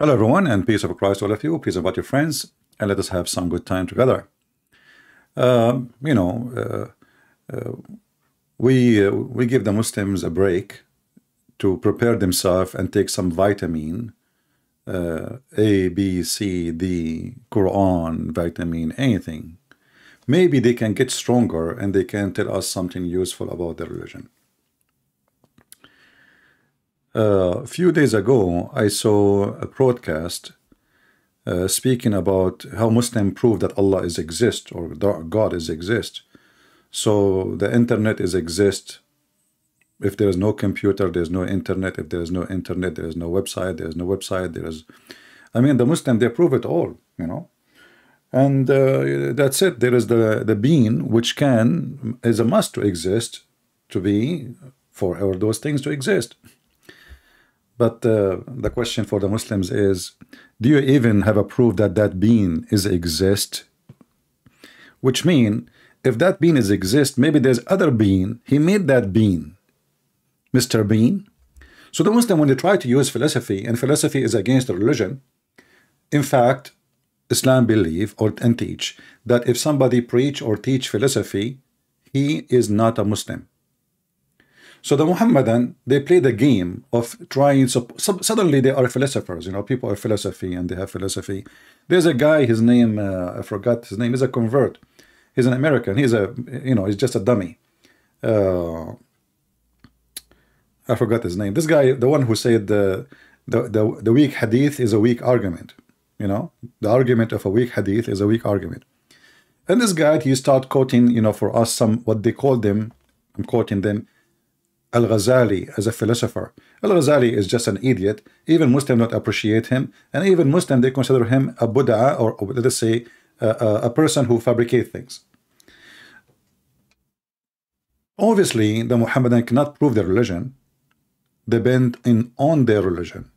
Hello, everyone, and peace of Christ, all of you. Peace about your friends, and let us have some good time together. Uh, you know, we give the Muslims a break to prepare themselves and take some vitamin, A, B, C, D, Quran, vitamin, anything. Maybe they can get stronger and they can tell us something useful about their religion. A few days ago, I saw a broadcast speaking about how Muslims prove that Allah is exist or God is exist. So the internet is exist. If there is no computer, there's no internet. If there is no internet, there is no website. There is no website. I mean, the Muslim, they prove it all, And that's it. There is the being which is a must to exist, to be for those things to exist. But the question for the Muslims is, do you even have a proof that that being is exist? Which mean, if that being is exist, maybe there's other being. He made that being, Mr. Bean. So the Muslim, when they try to use philosophy, and philosophy is against the religion, in fact, Islam believe and teach that if somebody preach or teach philosophy, he is not a Muslim. So the Muhammadan, they play the game of trying. So suddenly they are philosophers. People are philosophy and they have philosophy. There's a guy, his name, I forgot his name. He's a convert. He's an American. He's he's just a dummy. I forgot his name. This guy, the one who said the weak hadith is a weak argument. The argument of a weak hadith is a weak argument. And this guy, he start quoting, for us what they call them. I'm quoting them. Al-Ghazali as a philosopher. Al-Ghazali is just an idiot. Even Muslims don't appreciate him, and even Muslims, they consider him a Buddha, or let us say a person who fabricates things. Obviously, the Muhammadan cannot prove their religion. They bend on their religion.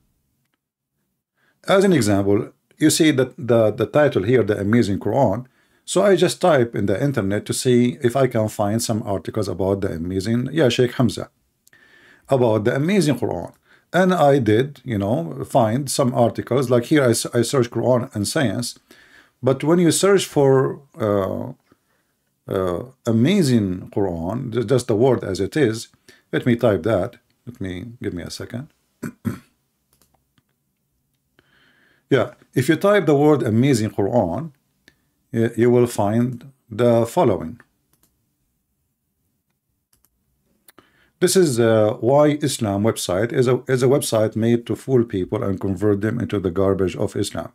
As an example, you see that the title here, the Amazing Quran. So I just type in the internet to see if I can find some articles about the amazing, Sheikh Hamza, about the Amazing Quran. And I did, find some articles. Like here, I search Quran and science. But when you search for Amazing Quran, just the word as it is, let me type that. Give me a second. Yeah, if you type the word Amazing Quran, you will find the following. This is why Islam website is a website made to fool people and convert them into the garbage of Islam.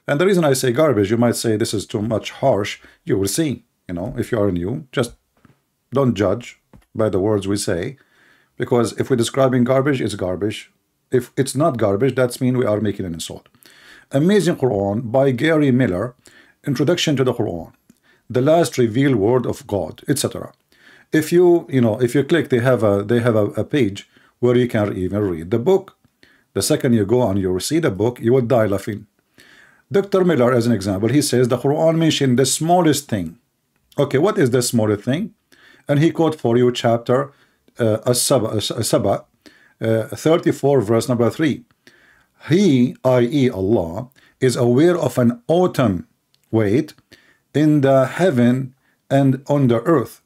And the reason I say garbage, you might say this is too much harsh. You will see, if you are new, just don't judge by the words we say, because if we're describing garbage, it's garbage. If it's not garbage, that means we are making an insult. Amazing Quran by Gary Miller, Introduction to the Quran, the last revealed word of God, etc. If you click, they have a page where you can even read the book. The second you go on, you see the book, you will die laughing. Dr. Miller, as an example, he says the Quran mentioned the smallest thing. Okay, what is the smallest thing? And he quote for you chapter As-Saba, 34, verse number 3. He, i.e. Allah, is aware of an autumn weight in the heaven and on the earth.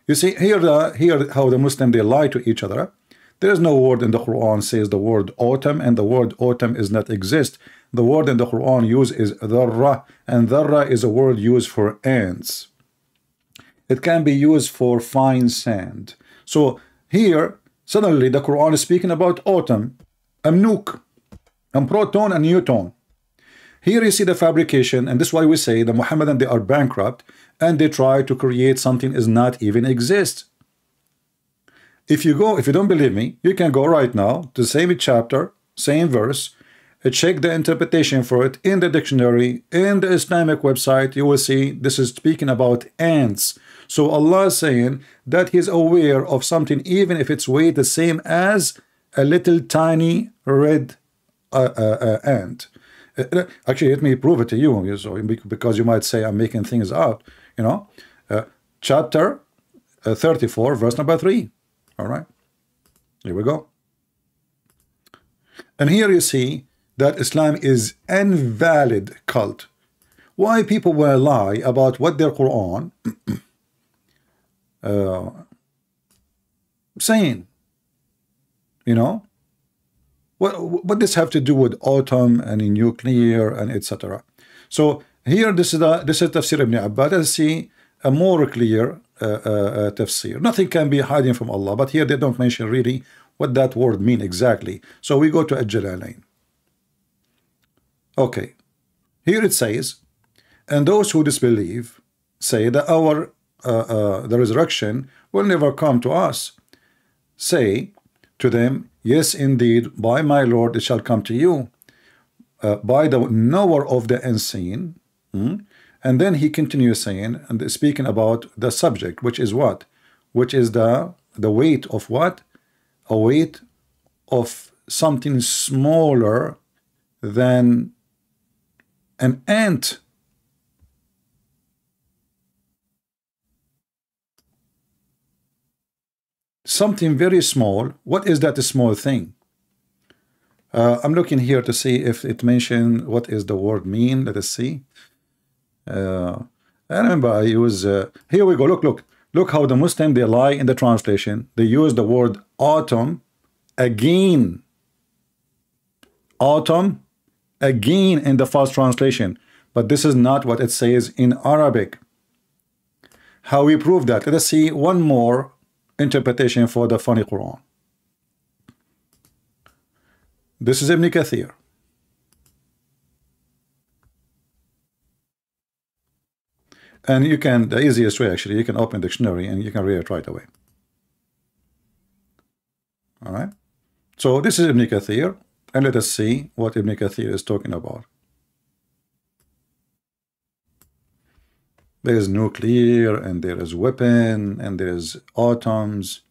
You see, here how the Muslim, they lie to each other. There is no word in the Quran says the word autumn, and the word autumn is not exist. The word in the Quran used is dharra, and dharra is a word used for ants. It can be used for fine sand. So here, suddenly the Quran is speaking about autumn, amnuk, and proton and neutron. Here you see the fabrication, and this is why we say the Muhammadan, they are bankrupt, and they try to create something is not even exist. If you don't believe me, you can go right now to the same chapter, same verse, check the interpretation for it in the dictionary, in the Islamic website. You will see this is speaking about ants. So Allah is saying that He's aware of something, even if it's weight the same as a little tiny red ant. Actually, let me prove it to you, so because you might say I'm making things up. Chapter 34, verse number 3. All right, here we go. And here you see that Islam is invalid cult. Why people will lie about what their Quran saying? You know, what does have to do with atom and nuclear and etc.? So here, this is Tafsir Ibn Abbas. Let's see a more clear tafsir. Nothing can be hiding from Allah, but here they don't mention really what that word mean exactly. So we go to Al-Jalalain. Okay, here it says, and those who disbelieve say that the resurrection will never come to us. Say to them, yes, indeed, by my Lord it shall come to you, by the knower of the unseen. And then he continues saying, and speaking about the subject, which is what? Which is the weight of what? A weight of something smaller than an ant. Something very small. What is that small thing? I'm looking here to see if it mentioned what is the word mean. Let us see. I remember I use here we go. Look how the Muslim, they lie in the translation. They use the word atom again. Atom again in the false translation, but this is not what it says in Arabic. How we prove that? Let us see one more interpretation for the funny Quran. This is Ibn Kathir. And you can, the easiest way actually, you can open dictionary and you can read it right away. All right. So this is Ibn Kathir, and let us see what Ibn Kathir is talking about. There is nuclear, and there is weapon, and there is atoms.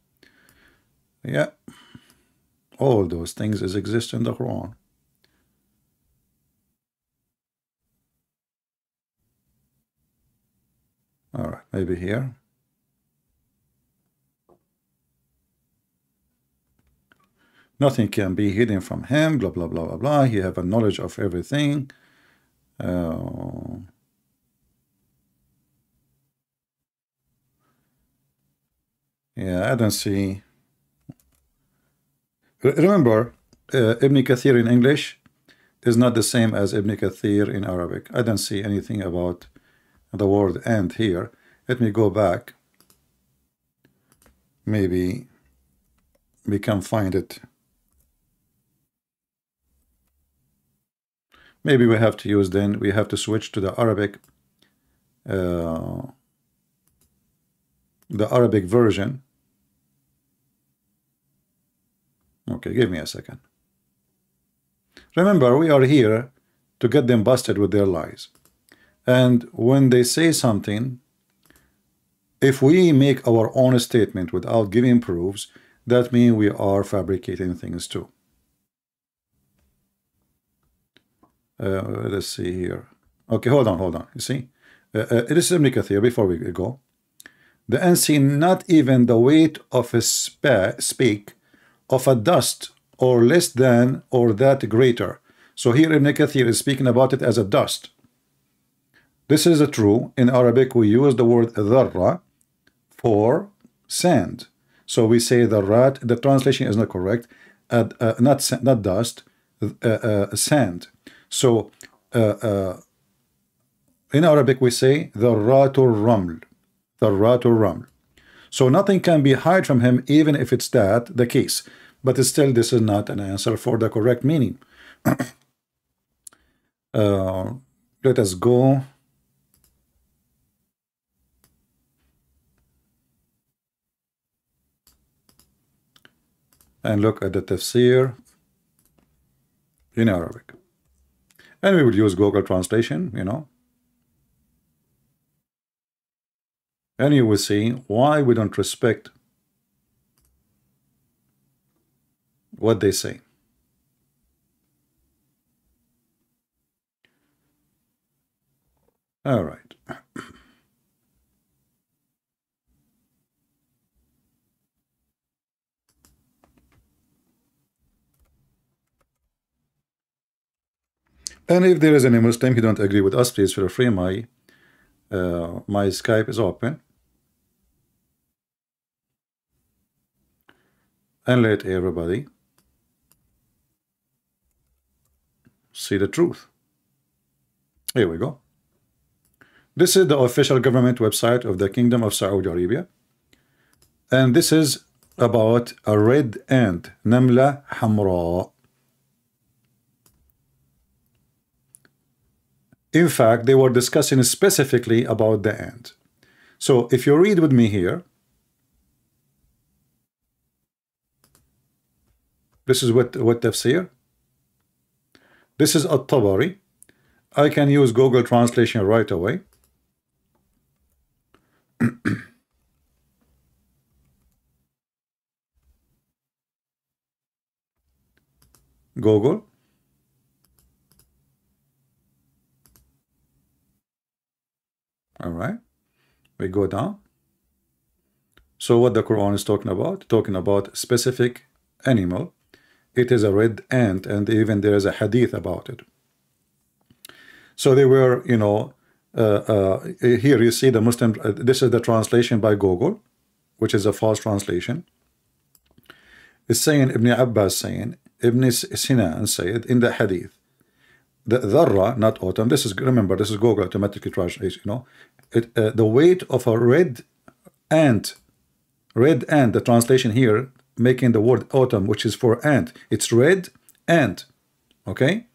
Yeah. All those things exist in the Quran. All right, maybe here. Nothing can be hidden from him, blah, blah, blah, blah, blah. He have a knowledge of everything. Yeah, I don't see. Remember, Ibn Kathir in English is not the same as Ibn Kathir in Arabic. I don't see anything about the word and here. Let me go back. Maybe we can find it. Maybe we have to use, then we have to switch to the Arabic version. Okay, give me a second. Remember, we are here to get them busted with their lies. And when they say something, if we make our own statement without giving proofs, that means we are fabricating things too. Let's see here. Okay, hold on. You see, it is Ibn Kathir. Before we go, the unseen, not even the weight of a speck of a dust, or less than, or that greater. So here Ibn Kathir is speaking about it as a dust. This is true. In Arabic, we use the word dharra for sand. So we say dharrat. The translation is not correct. Not dust, sand. So in Arabic we say dharratul raml. Dharratul raml. So nothing can be hid from him, even if it's that the case. But still, this is not an answer for the correct meaning. Let us go. And look at the tafsir in Arabic. And we will use Google Translation, you know. And you will see why we don't respect what they say. All right. And if there is any Muslim who don't agree with us, please feel free. My Skype is open, and let everybody see the truth. Here we go. This is the official government website of the Kingdom of Saudi Arabia, and this is about a red ant, Namla Hamra. In fact, they were discussing specifically about the ant. So if you read with me here, this is what tafsir. This is At-Tabari. I can use Google translation right away. Google. All right, we go down. So what the Quran is talking about specific animal. It is a red ant, and even there is a hadith about it. So they were, you know, here you see the Muslim, this is the translation by Google, which is a false translation. It's saying, Ibn Abbas saying, Ibn Sinan said in the hadith, the dharra, not autumn, this is, remember, this is Google automatically translation, you know, the weight of a red ant, the translation here, making the word autumn, which is for ant, it's red ant, okay?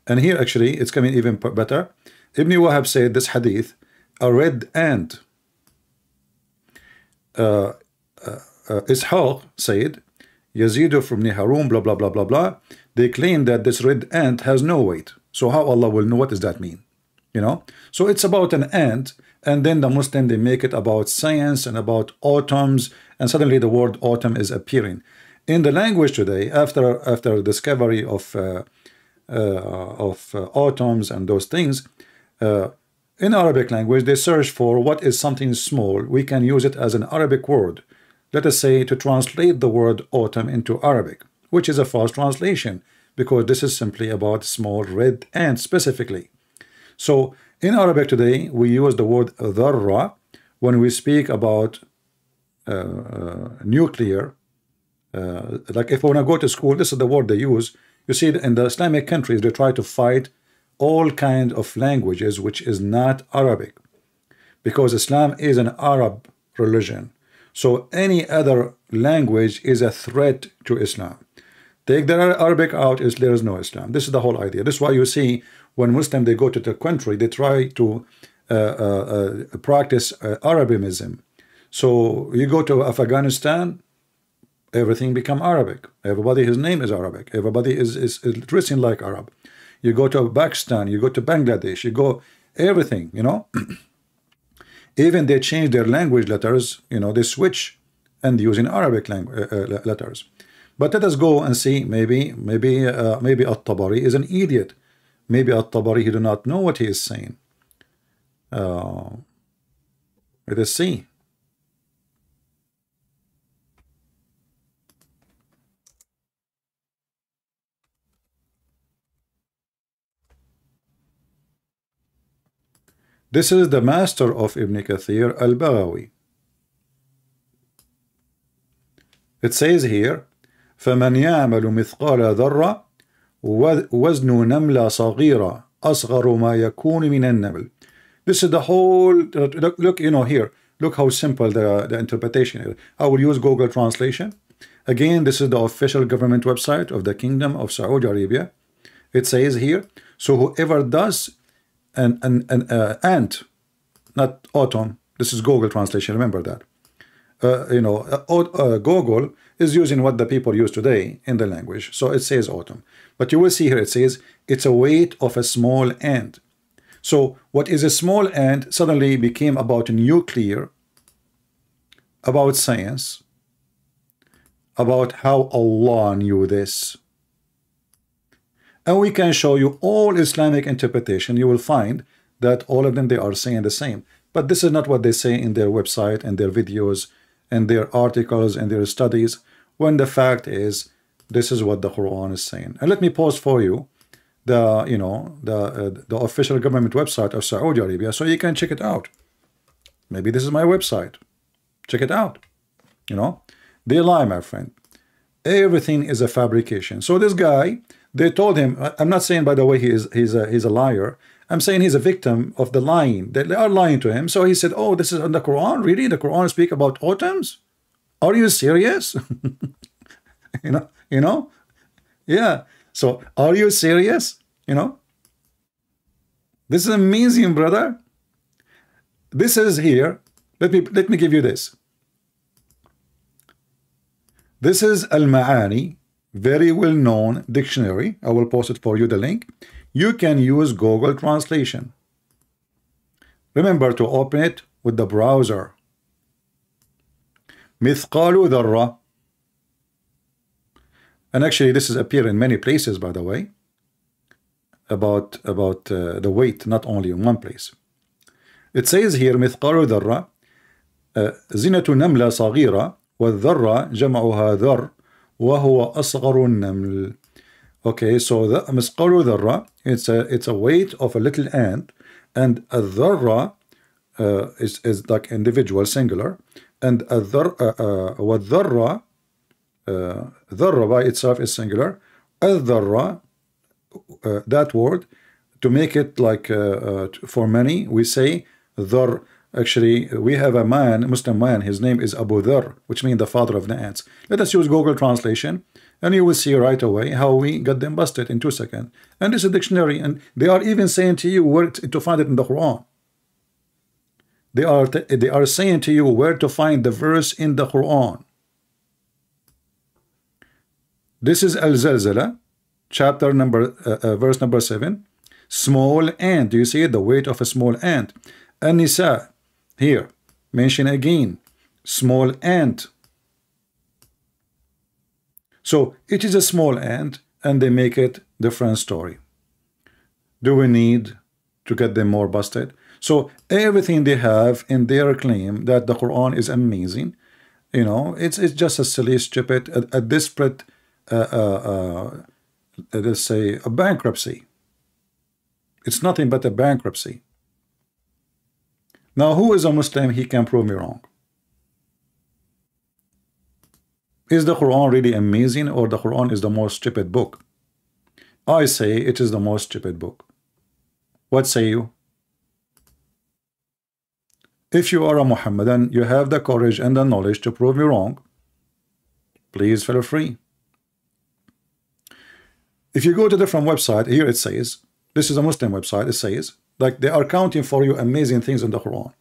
And here actually it's coming even better. Ibn Wahab said this hadith, a red ant. Ishaq said, Yazid from Harun, blah, blah, blah, blah, blah. They claim that this red ant has no weight. So how Allah will know? What does that mean? You know? So it's about an ant, and then the Muslim, they make it about science and about autumns, and suddenly the word autumn is appearing. In the language today, after discovery of autumns and those things, in Arabic language, they search for what is something small. We can use it as an Arabic word. Let us say to translate the word autumn into Arabic, which is a false translation, because this is simply about small red ants specifically. So in Arabic today, we use the word dharra when we speak about nuclear. Like if I want to go to school, this is the word they use. You see, in the Islamic countries, they try to fight all kinds of languages which is not Arabic, because Islam is an Arab religion. So any other language is a threat to Islam. Take the Arabic out, there is no Islam. This is the whole idea. This is why you see when Muslims, they go to the country, they try to practice Arabism. So you go to Afghanistan, everything become Arabic. Everybody, his name is Arabic. Everybody is dressing like Arab. You go to Pakistan, you go to Bangladesh, you go everything, you know. Even they change their language letters, you know, they switch and using Arabic language letters. But let us go and see, maybe At-Tabari is an idiot. Maybe At-Tabari, he do not know what he is saying. Let us see. This is the master of Ibn Kathir, Al-Baghawi. It says here, فَمَنْ يَعْمَلُ مِثْقَالَ ذَرَّةٍ وَزْنُ نَمْلَ صَغِيرًا أَصْغَرُ مَا يَكُونُ مِنَ النَّمْلِ. This is the whole, look, you know, here, look how simple the interpretation is. I will use Google translation. Again, this is the official government website of the Kingdom of Saudi Arabia. It says here, so whoever does an ant, not autumn, this is Google translation, remember that. You know, Google is using what the people use today in the language, so it says autumn. But you will see here it says it's a weight of a small ant. So what is a small ant suddenly became about nuclear, about science, about how Allah knew this. And we can show you all Islamic interpretation. You will find that all of them, they are saying the same. But this is not what they say in their website and their videos and their articles and their studies, when the fact is, this is what the Quran is saying. And let me pause for you the the official government website of Saudi Arabia, so you can check it out. Maybe this is my website. Check it out. They lie, my friend. Everything is a fabrication. So this guy, they told him, I'm not saying, by the way, he's a liar. I'm saying he's a victim of the lying. They are lying to him. So he said, oh, this is in the Quran? Really? The Quran speak about autumns? Are you serious? Yeah. So are you serious? This is amazing, brother. This is here. Let me give you this. This is Al-Ma'ani, very well-known dictionary. I will post it for you, the link. You can use Google Translation. Remember to open it with the browser. Mithqalu dharra. And actually, this is appear in many places, by the way, about the weight, not only in one place. It says here, Mithqalu dharra, zinatu namla saghira, والذرة جمعها ذر وهو أصغر النمل. Okay, so the مثقال ذرة, it's a weight of a little ant, and a ذرة is like individual, singular, and a والذرة ذرة by itself is singular. الذرة, that word, to make it like for many, we say ذر. Actually, we have a man, Muslim man, his name is Abu Dharr, which means the father of the ants. Let us use Google Translation, and you will see right away how we got them busted in 2 seconds. And this is a dictionary, and they are even saying to you where to find it in the Quran. They are saying to you where to find the verse in the Quran. This is Al-Zalzala, chapter number, verse number 7. Small ant. Do you see it? The weight of a small ant. An-Nisa. Here, mention again, small ant. So it is a small ant, and they make it different story. Do we need to get them more busted? So everything they have in their claim that the Quran is amazing, it's just a silly, stupid, a desperate, let's say, a bankruptcy. It's nothing but a bankruptcy. Now, who is a Muslim? He can prove me wrong. Is the Quran really amazing, or the Quran is the most stupid book? I say it is the most stupid book. What say you? If you are a Muhammadan, you have the courage and the knowledge to prove me wrong, please feel free. If you go to different website, here it says, this is a Muslim website, it says, like they are counting for you amazing things in the Quran.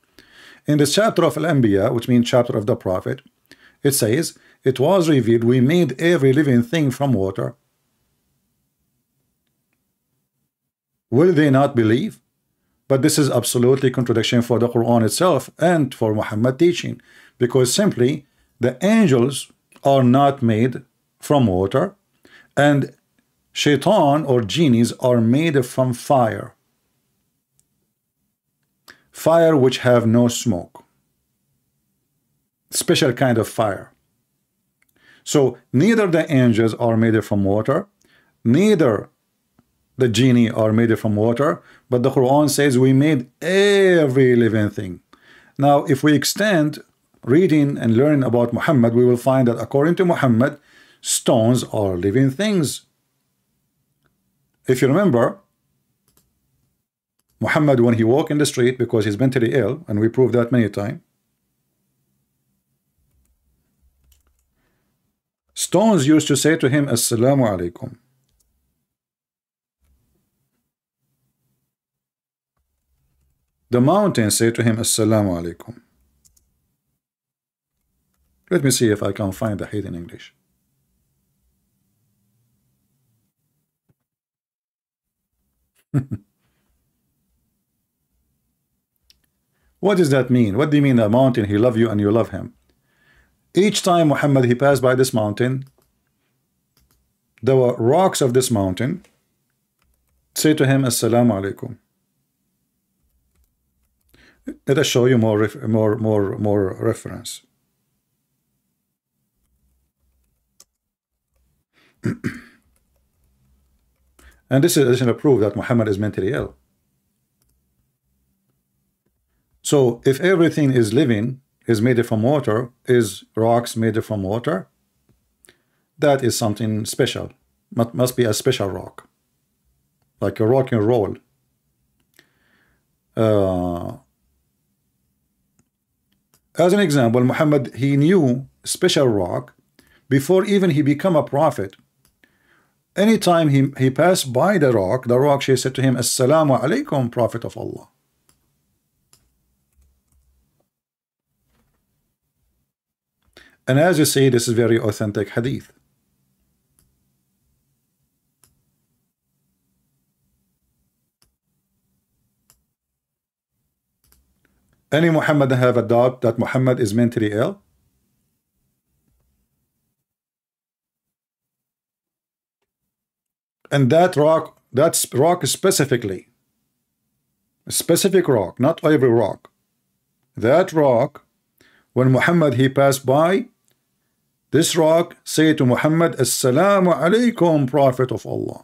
In this chapter of Al-Anbiya, which means chapter of the Prophet, it says, it was revealed, we made every living thing from water. Will they not believe? But this is absolutely contradiction for the Quran itself and for Muhammad teaching, because simply the angels are not made from water, and shaitan or genies are made from fire. Fire which have no smoke. Special kind of fire. So neither the angels are made from water, neither the genie are made from water, but the Quran says we made every living thing. Now, if we extend reading and learning about Muhammad, we will find that according to Muhammad, stones are living things. If you remember, Muhammad, when he walked in the street because he's mentally ill, and we proved that many times, stones used to say to him, Assalamu alaikum. The mountains say to him, Assalamu alaikum. Let me see if I can find the hate in English. What does that mean? What do you mean a mountain, he love you and you love him? Each time Muhammad, he passed by this mountain, the rocks of this mountain say to him, Assalamu alaikum. Let us show you more reference. And this is additional proof that Muhammad is mentally ill. So if everything is living is made from water, is rocks made from water? That is something special. Must be a special rock, like a rock and roll. As an example, Muhammad, he knew special rock before even he become a prophet. Anytime he passed by the rock she said to him, Assalamu alaikum, Prophet of Allah. And as you see, this is very authentic hadith. Any Muhammad have a doubt that Muhammad is mentally ill? And that rock specifically, a specific rock, not every rock. That rock, when Muhammad he passed by, this rock say to Muhammad, Assalamu alaikum, Prophet of Allah.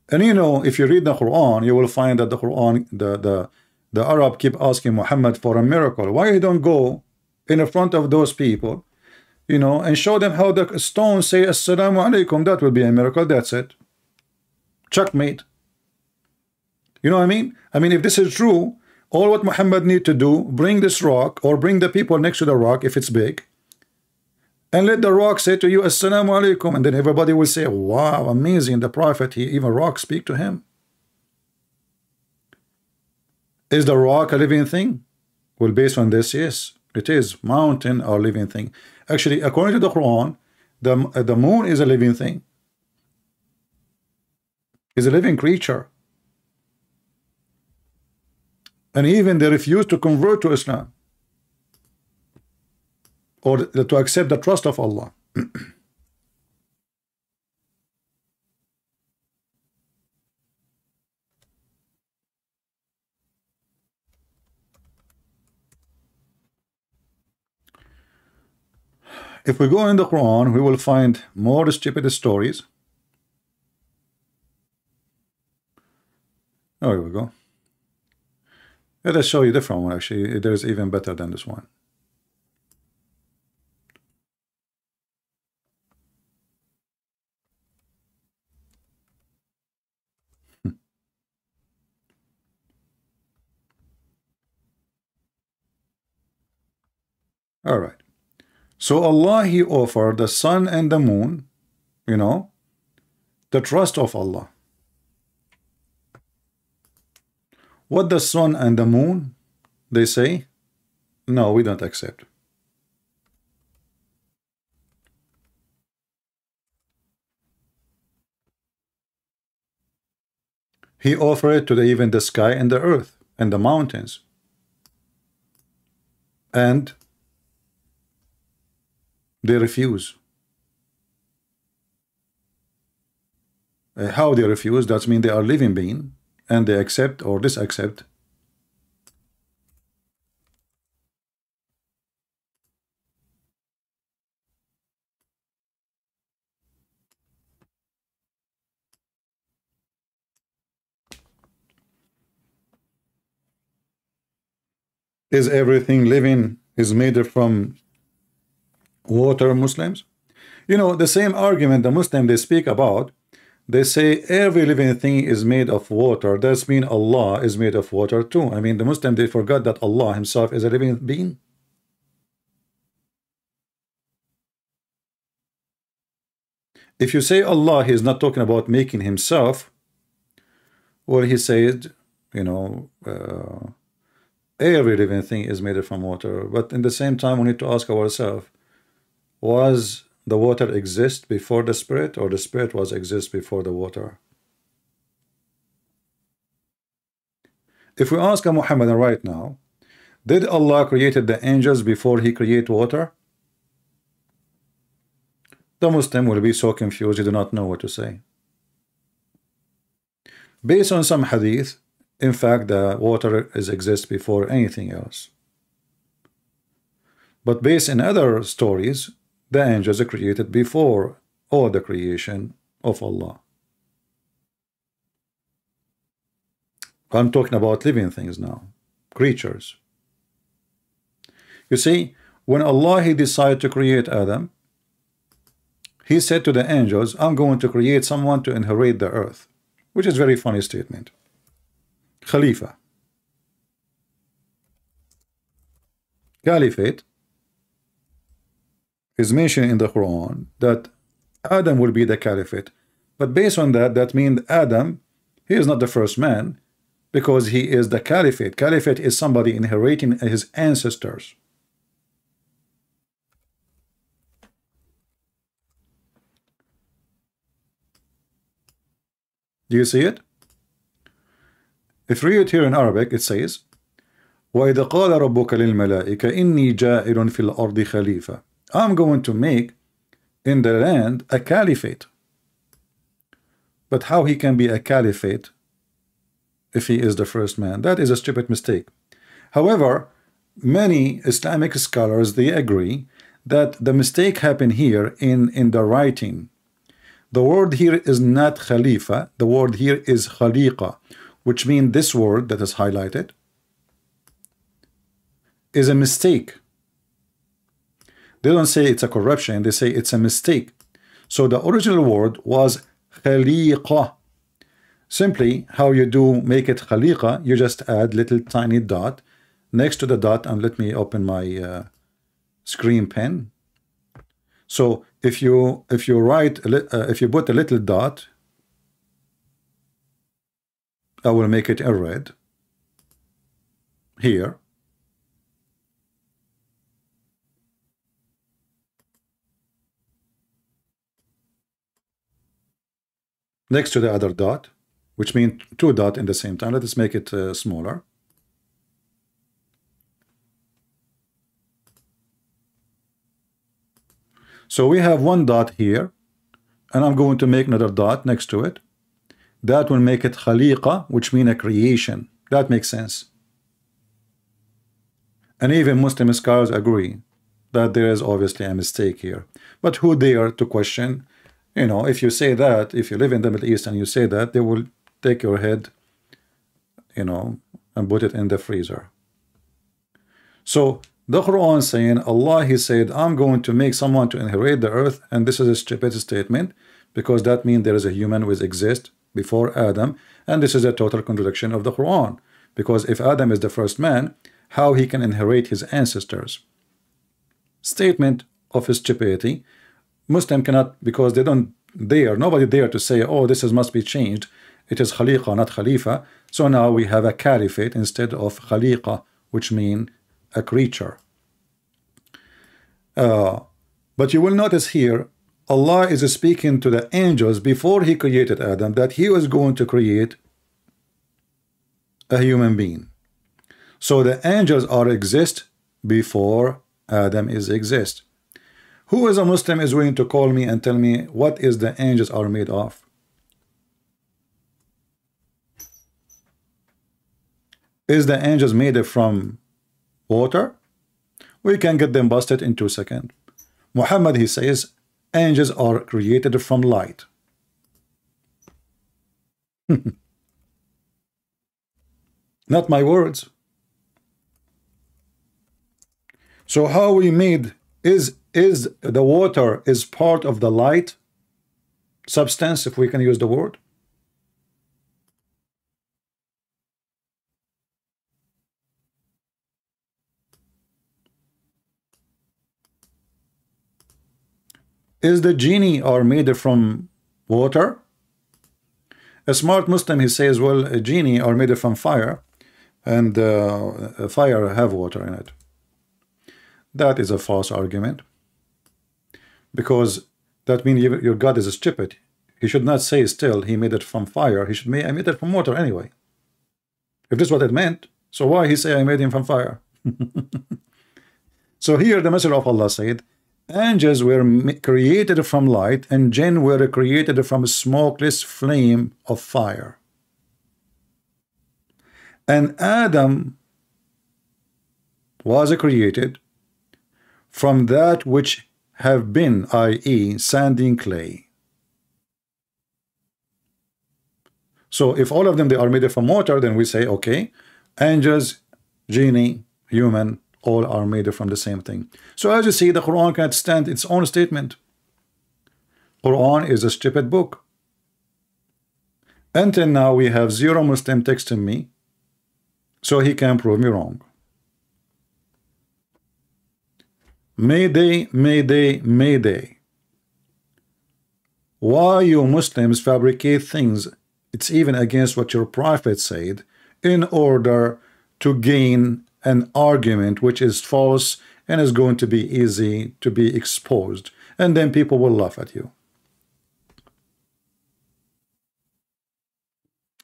And you know, if you read the Quran, you will find that the Quran, the Arab keep asking Muhammad for a miracle. Why you don't go in front of those people, you know, and show them how the stones say Assalamu alaikum? That will be a miracle. That's it. Checkmate. You know what I mean? I mean, if this is true, all what Muhammad need to do, bring this rock or bring the people next to the rock if it's big, and let the rock say to you, Assalamu alaikum, and then everybody will say, wow, amazing, the Prophet, even rock speak to him. Is the rock a living thing? Well, based on this, yes, it is. Mountain or living thing. Actually, according to the Quran, the moon is a living thing. Is a living creature. And even they refuse to convert to Islam or to accept the trust of Allah. If we go in the Quran, we will find more stupid stories. Oh, here we go. Let us show you a different one. Actually, there's even better than this one. All right. So Allah, he offered the sun and the moon, you know, the trust of Allah. What the sun and the moon, they say, no, we don't accept. He offered to even the sky and the earth and the mountains. And they refuse. How they refuse? That means they are living being, and they accept or disaccept. Is everything living is made from water, Muslims? You know, the same argument the Muslim they speak about, they say every living thing is made of water. That means Allah is made of water too. I mean, the Muslim, they forgot that Allah himself is a living being. If you say Allah, he is not talking about making himself, well, he said, you know, every living thing is made from water. But in the same time, we need to ask ourselves, was the water exist before the spirit, or the spirit was exist before the water? If we ask a Muhammadan right now, did Allah created the angels before he create water? The Muslim will be so confused, he do not know what to say. Based on some hadith, in fact, the water exists before anything else. But based on other stories, The angels are created before all the creation of Allah. I'm talking about living things now, creatures. You see, when Allah He decided to create Adam, He said to the angels, I'm going to create someone to inherit the earth, which is a very funny statement. Khalifa. Caliphate is mentioned in the Quran that Adam will be the caliphate. But based on that, that means Adam, he is not the first man because he is the caliphate. Caliphate is somebody inheriting his ancestors. Do you see it? If you read it here in Arabic, it says, وَإِذَا قَالَ رَبُّكَ لِلْمَلَائِكَ إِنِّي جَاعِلٌ فِي الْأَرْضِ خَلِيفَةً. I'm going to make in the land a caliphate. But how he can be a caliphate if he is the first man? That is a stupid mistake. However, many Islamic scholars, they agree that the mistake happened here in the writing. The word here is not Khalifa, the word here is Khaliqa, which means this word that is highlighted is a mistake. They don't say it's a corruption, they say it's a mistake. So the original word was Khaliqa. Simply, how you do make it Khaliqa, you just add little tiny dot next to the dot, and let me open my screen pen. So if you write if you put a little dot, I will make it in red here. Next to the other dot, which means two dots in the same time. Let us make it smaller. So we have one dot here, and I'm going to make another dot next to it. That will make it Khaliqa, which means a creation. That makes sense. And even Muslim scholars agree that there is obviously a mistake here. But who dare to question? You know, if you say that, if you live in the Middle East and you say that, they will take your head, you know, and put it in the freezer. So the Quran saying, Allah, He said, I'm going to make someone to inherit the earth, and this is a stupid statement, because that means there is a human who exists before Adam, and this is a total contradiction of the Quran, because if Adam is the first man, how he can inherit his ancestors? Statement of stupidity. Muslim cannot, because they don't dare, nobody dare to say, oh, this must be changed. It is Khaliqa, not Khalifa. So now we have a caliphate instead of Khaliqa, which means a creature. But you will notice here, Allah is speaking to the angels before He created Adam, that He was going to create a human being. So the angels are exist before Adam is exist. Who is a Muslim is willing to call me and tell me what is the angels are made of? Is the angels made from water? We can get them busted in 2 seconds. Muhammad, he says, angels are created from light. Not my words. So how we made is the water is part of the light substance, if we can use the word? Is the genie are made from water? A smart Muslim, he says, well, a genie are made from fire, and fire have water in it. That is a false argument, because that means your God is stupid. He should not say still he made it from fire. He should make it from water anyway. If this is what it meant, so why he say I made him from fire? So here the Messenger of Allah said, angels were created from light, and jinn were created from a smokeless flame of fire. And Adam was created from that which have been, i.e. sandy and clay. So if all of them they are made from water, then we say okay, angels, genie, human, all are made from the same thing. So as you see, the Quran can't stand its own statement. Quran is a stupid book. Until now we have zero Muslim texting me, so he can prove me wrong. Mayday, mayday, mayday. Why you Muslims fabricate things, it's even against what your prophet said, in order to gain an argument which is false and is going to be easy to be exposed, and then people will laugh at you.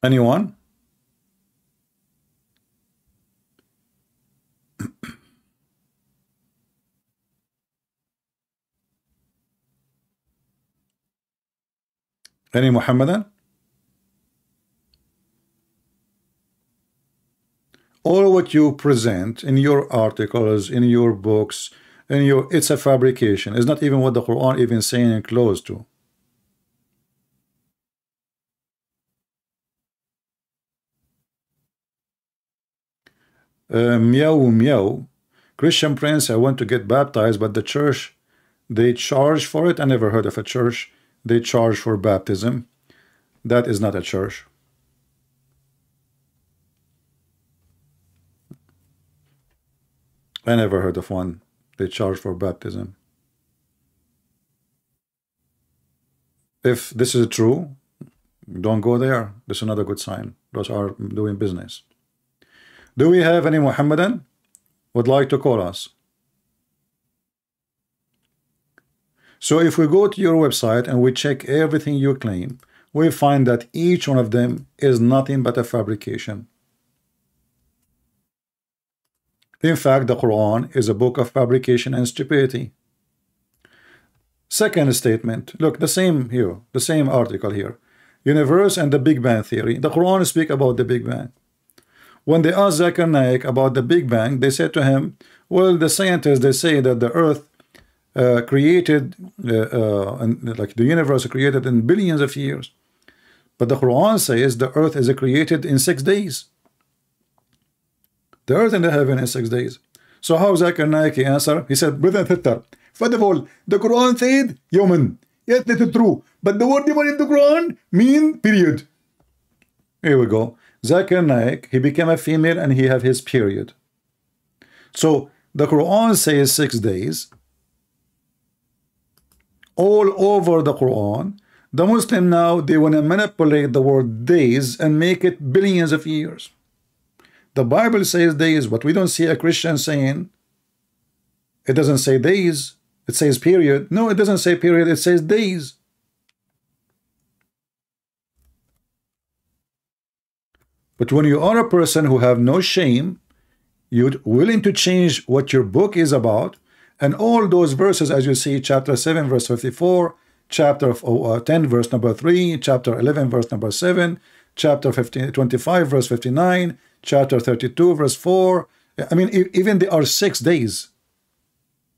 Anyone? Any Muhammadan? All what you present in your articles, in your books, it's a fabrication. It's not even what the Quran even saying close to. Meow meow. Christian Prince, I want to get baptized, but the church, they charge for it. I never heard of a church they charge for baptism. That is not a church. I never heard of one they charge for baptism. If this is true, don't go there. This is another good sign. Those are doing business. Do we have any Muhammadan would like to call us? So if we go to your website and we check everything you claim, we find that each one of them is nothing but a fabrication. In fact, the Quran is a book of fabrication and stupidity. Second statement, look, the same here, the same article here. Universe and the Big Bang Theory. The Quran speaks about the Big Bang. When they asked Zakir Naik about the Big Bang, they said to him, well, the scientists, they say that the earth created, like the universe created in billions of years. But the Quran says the earth is created in 6 days. The earth and the heaven in 6 days. So how Zakir Naik answer? He said, Brother Twitter, first of all, the Quran said human. Yes, that is true. But the word human in the Quran mean period. Here we go. Zakir Naik, he became a female and he have his period. So the Quran says 6 days. All over the Quran, the Muslim now, they want to manipulate the word days and make it billions of years. The Bible says days, but we don't see a Christian saying, it doesn't say days, it says period. No, it doesn't say period, it says days. But when you are a person who have no shame, you're willing to change what your book is about, and all those verses, as you see, chapter 7, verse 54, chapter 10, verse number 3, chapter 11, verse number 7, chapter 25, verse 59, chapter 32, verse 4. I mean, even they are 6 days.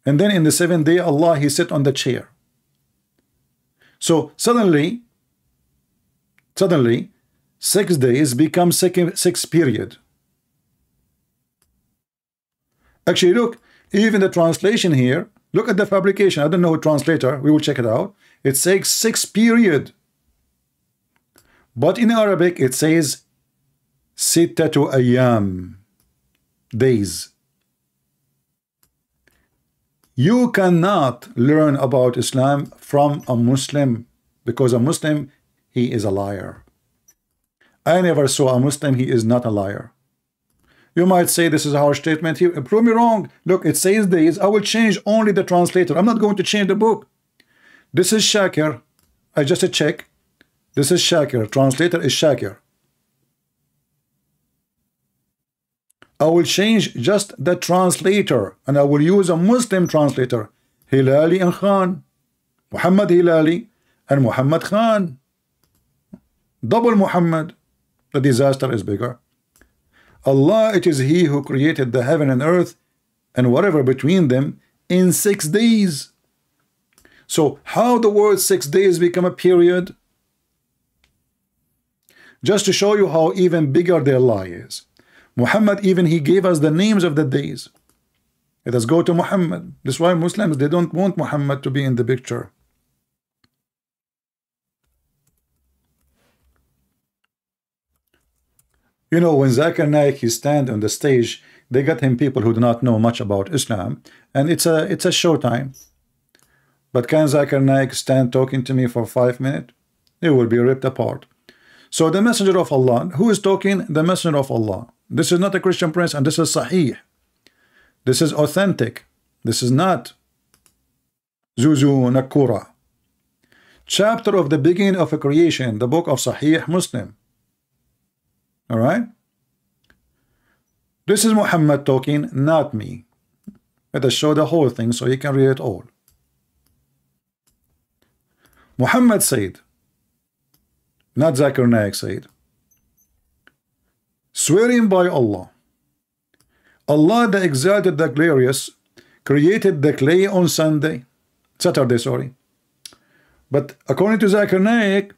And then in the 7th day, Allah, He sit on the chair. So suddenly, 6 days become 6 period. Actually, look, even the translation here, look at the fabrication. I don't know, translator, we will check it out. It says 6 period. But in Arabic, it says sittatu ayyam, days. You cannot learn about Islam from a Muslim, because a Muslim, he is a liar. I never saw a Muslim, he is not a liar. You might say this is a harsh statement here. Prove me wrong. Look, it says days. I will change only the translator. I'm not going to change the book. This is Shakir. I just check. This is Shakir. Translator is Shakir. I will change just the translator, and I will use a Muslim translator. Hilali and Khan. Muhammad Hilali and Muhammad Khan. Double Muhammad. The disaster is bigger. Allah, it is He who created the heaven and earth and whatever between them in 6 days. So how the word 6 days become a period? Just to show you how even bigger their lie is. Muhammad, even he gave us the names of the days. Let us go to Muhammad. That's why Muslims, they don't want Muhammad to be in the picture. You know, when Zakir Naik he stand on the stage, they got him people who do not know much about Islam, and it's a showtime. But can Zakir Naik stand talking to me for 5 minutes? It will be ripped apart. So the messenger of Allah, who is talking? The messenger of Allah. This is not a Christian prince, and this is Sahih. This is authentic. This is not Zuzu Nakura. Chapter of the beginning of a creation, the book of Sahih Muslim. All right. This is Muhammad talking, not me. Let us show the whole thing so you can read it all. Muhammad said, not Zakir Naik said, swearing by Allah, Allah the exalted, the glorious, created the clay on Saturday, sorry. But according to Zakir Naik,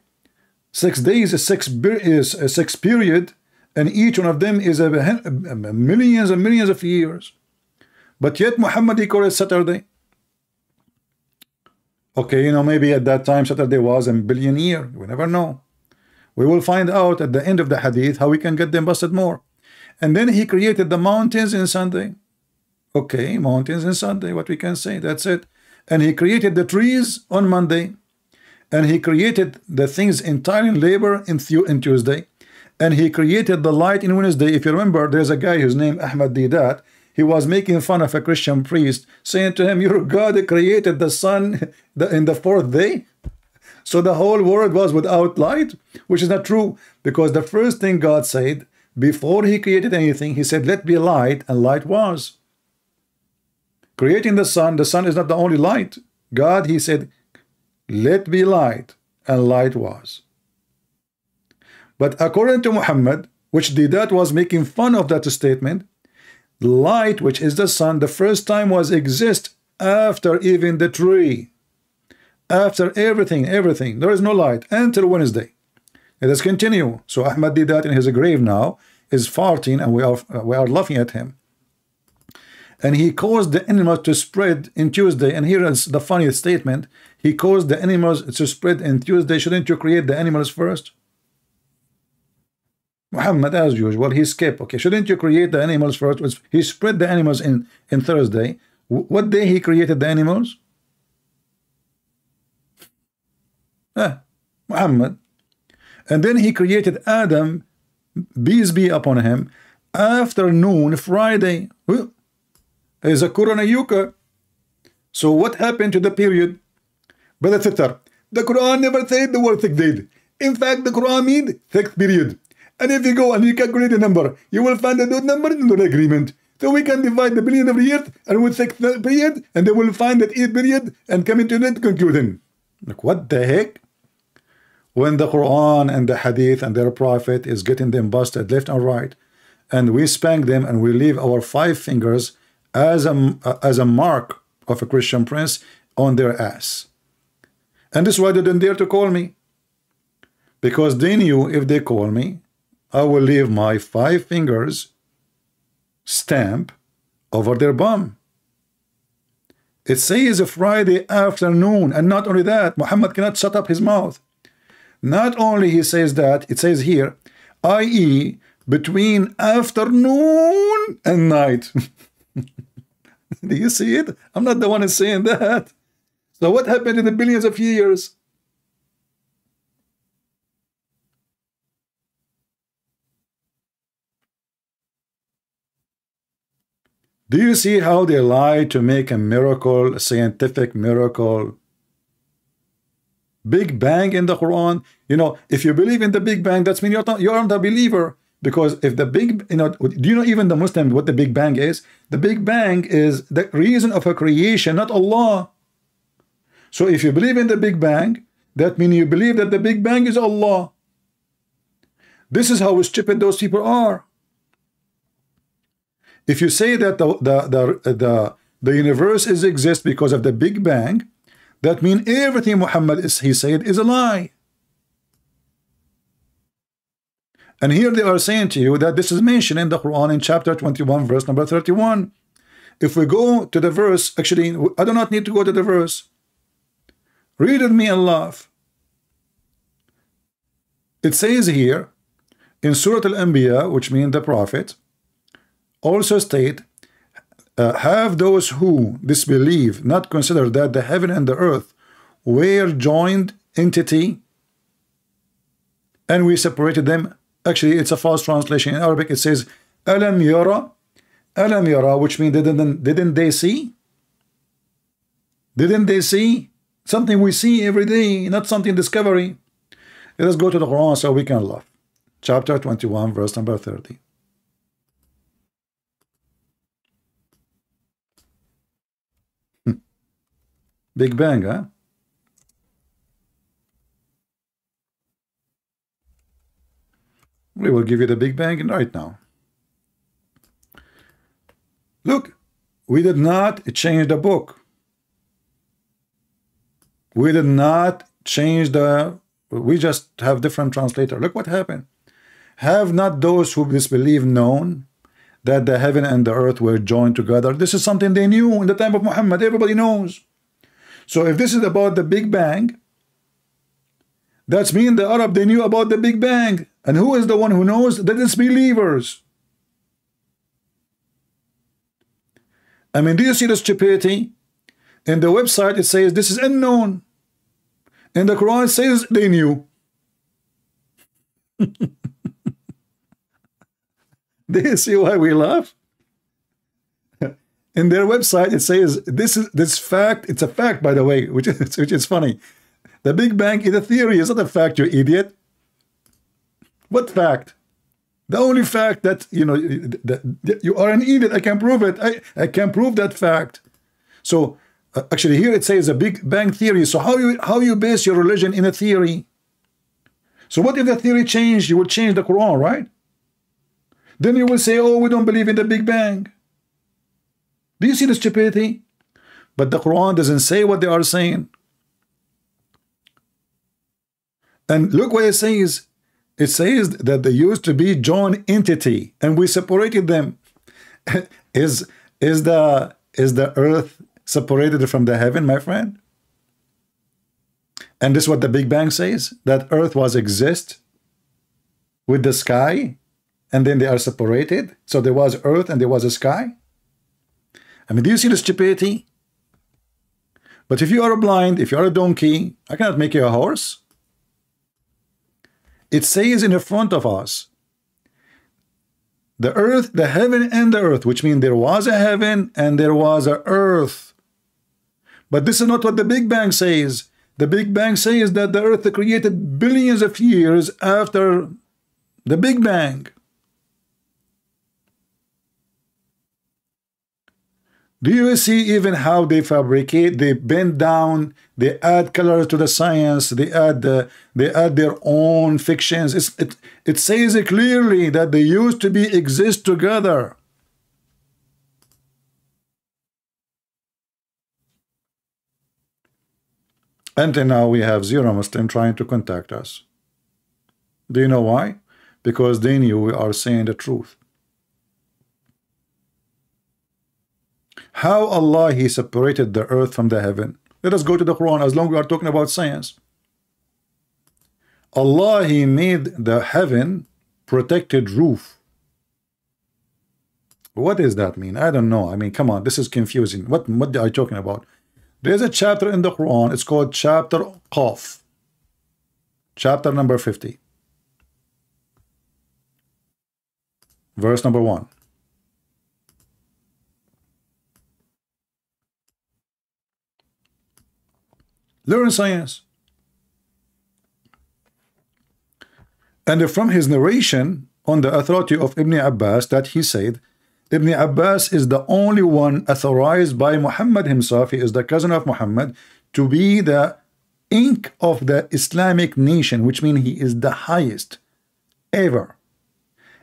6 days is a six period, and each one of them is a millions and millions of years. But yet Muhammad he called it Saturday. Okay, you know, maybe at that time Saturday was a billion year. We never know. We will find out at the end of the hadith how we can get them busted more. And then he created the mountains in Sunday. Okay, mountains in Sunday, what we can say, that's it. And he created the trees on Monday. And he created the things entirely in labor in Tuesday. And he created the light in Wednesday. If you remember, there's a guy whose name Ahmad Didat. He was making fun of a Christian priest, saying to him, your God created the sun in the 4th day. So the whole world was without light, which is not true, because the first thing God said, before he created anything, he said, let be light, and light was. Creating the sun is not the only light. God, he said, let be light, and light was. But according to Muhammad, which Didat was making fun of that statement, light, which is the sun, the first time was exist after even the tree. After everything, there is no light until Wednesday. Let us continue. So Ahmad Didat in his grave now is farting, and we are laughing at him. And he caused the animals to spread in Tuesday. And here is the funniest statement. He caused the animals to spread in Tuesday. Shouldn't you create the animals first? Muhammad, as usual, he skipped. Okay, shouldn't you create the animals first? He spread the animals in Thursday. What day he created the animals? Muhammad. And then he created Adam, peace be upon him, afternoon Friday. Is a Quran Yuka. So what happened to the period? Brother Sitter, the Quran never said the word 6 days. In fact, the Quran means 6 period. And if you go and you calculate the number, you will find that those numbers in the agreement. So we can divide the billion of years and with 6 period, and they will find that 8 period and come into that conclusion. Like, what the heck? When the Quran and the Hadith and their prophet is getting them busted left and right, and we spank them and we leave our 5 fingers as a mark of a Christian prince on their ass. And this is why they didn't dare to call me, because they knew if they call me, I will leave my 5 fingers stamp over their bum. It says a Friday afternoon, and not only that, Muhammad cannot shut up his mouth. Not only he says that, it says here, i.e. between afternoon and night. Do you see it? I'm not the one who's saying that. So what happened in the billions of years? Do you see how they lie to make a miracle, a scientific miracle? Big Bang in the Quran. You know, if you believe in the Big Bang, that's mean you're not a believer. Because if the big, you know, do you know even the Muslim what the Big Bang is? The Big Bang is the reason of a creation, not Allah. So if you believe in the Big Bang, that means you believe that the Big Bang is Allah. This is how stupid those people are. If you say that the universe exists because of the Big Bang, That means everything Muhammad he said is a lie. And here they are saying to you that this is mentioned in the Quran in chapter 21, verse number 31. If we go to the verse, actually, I do not need to go to the verse. Read with me and laugh. It says here in Surah Al-Anbiya, which means the prophet, also state, have those who disbelieve not consider that the heaven and the earth were joined entity and we separated them. Actually, it's a false translation. In Arabic, it says, Alam yara, which means didn't they see? Didn't they see? Something we see every day, not something discovery. Let us go to the Quran so we can laugh. Chapter 21, verse number 30. Big Bang, huh? We will give you the Big Bang right now. Look, we did not change the book. We did not change we just have different translator. Look what happened. Have not those who disbelieve known that the heaven and the earth were joined together? This is something they knew in the time of Muhammad. Everybody knows. So if this is about the Big Bang, that's mean the Arab, they knew about the Big Bang. And who is the one who knows? The disbelievers. I mean, do you see the stupidity? In the website, it says this is unknown. In the Quran, it says they knew. Do you see why we laugh? In their website, it says this fact. It's a fact, by the way, which is funny. The Big Bang is a theory. It's not a fact, you idiot. What fact? The only fact that that you are an idiot. I can prove it. I can prove that fact. So actually, here it says a Big Bang theory. So how you base your religion in a theory? So what if the theory changed? You will change the Quran, right? Then you will say, oh, we don't believe in the Big Bang. Do you see the stupidity? But the Quran doesn't say what they are saying. And look what it says. It says that they used to be joined entity, and we separated them. Is the earth separated from the heaven, my friend? And this is what the Big Bang says, that earth was exist with the sky, and then they are separated. So there was earth and there was a sky. I mean, do you see the stupidity? But if you are blind, if you are a donkey, I cannot make you a horse. It says in the front of us, the earth, the heaven and the earth, which means there was a heaven and there was a earth. But this is not what the Big Bang says. The Big Bang says that the earth created billions of years after the Big Bang. Do you see even how they fabricate? They bend down, they add colors to the science, they add their own fictions. It says it clearly that they used to exist together. Until now we have zero Muslim trying to contact us. Do you know why? Because they knew we are saying the truth. How Allah He separated the earth from the heaven? Let us go to the Quran as long as we are talking about science. Allah He made the heaven protected roof. What does that mean? I don't know. I mean, come on, this is confusing. What are you talking about? There's a chapter in the Quran. It's called chapter Qaf. Chapter number 50. Verse number 1. Learn science. And from his narration on the authority of Ibn Abbas that he said, Ibn Abbas is the only one authorized by Muhammad himself, he is the cousin of Muhammad, to be the ink of the Islamic nation, which means he is the highest ever.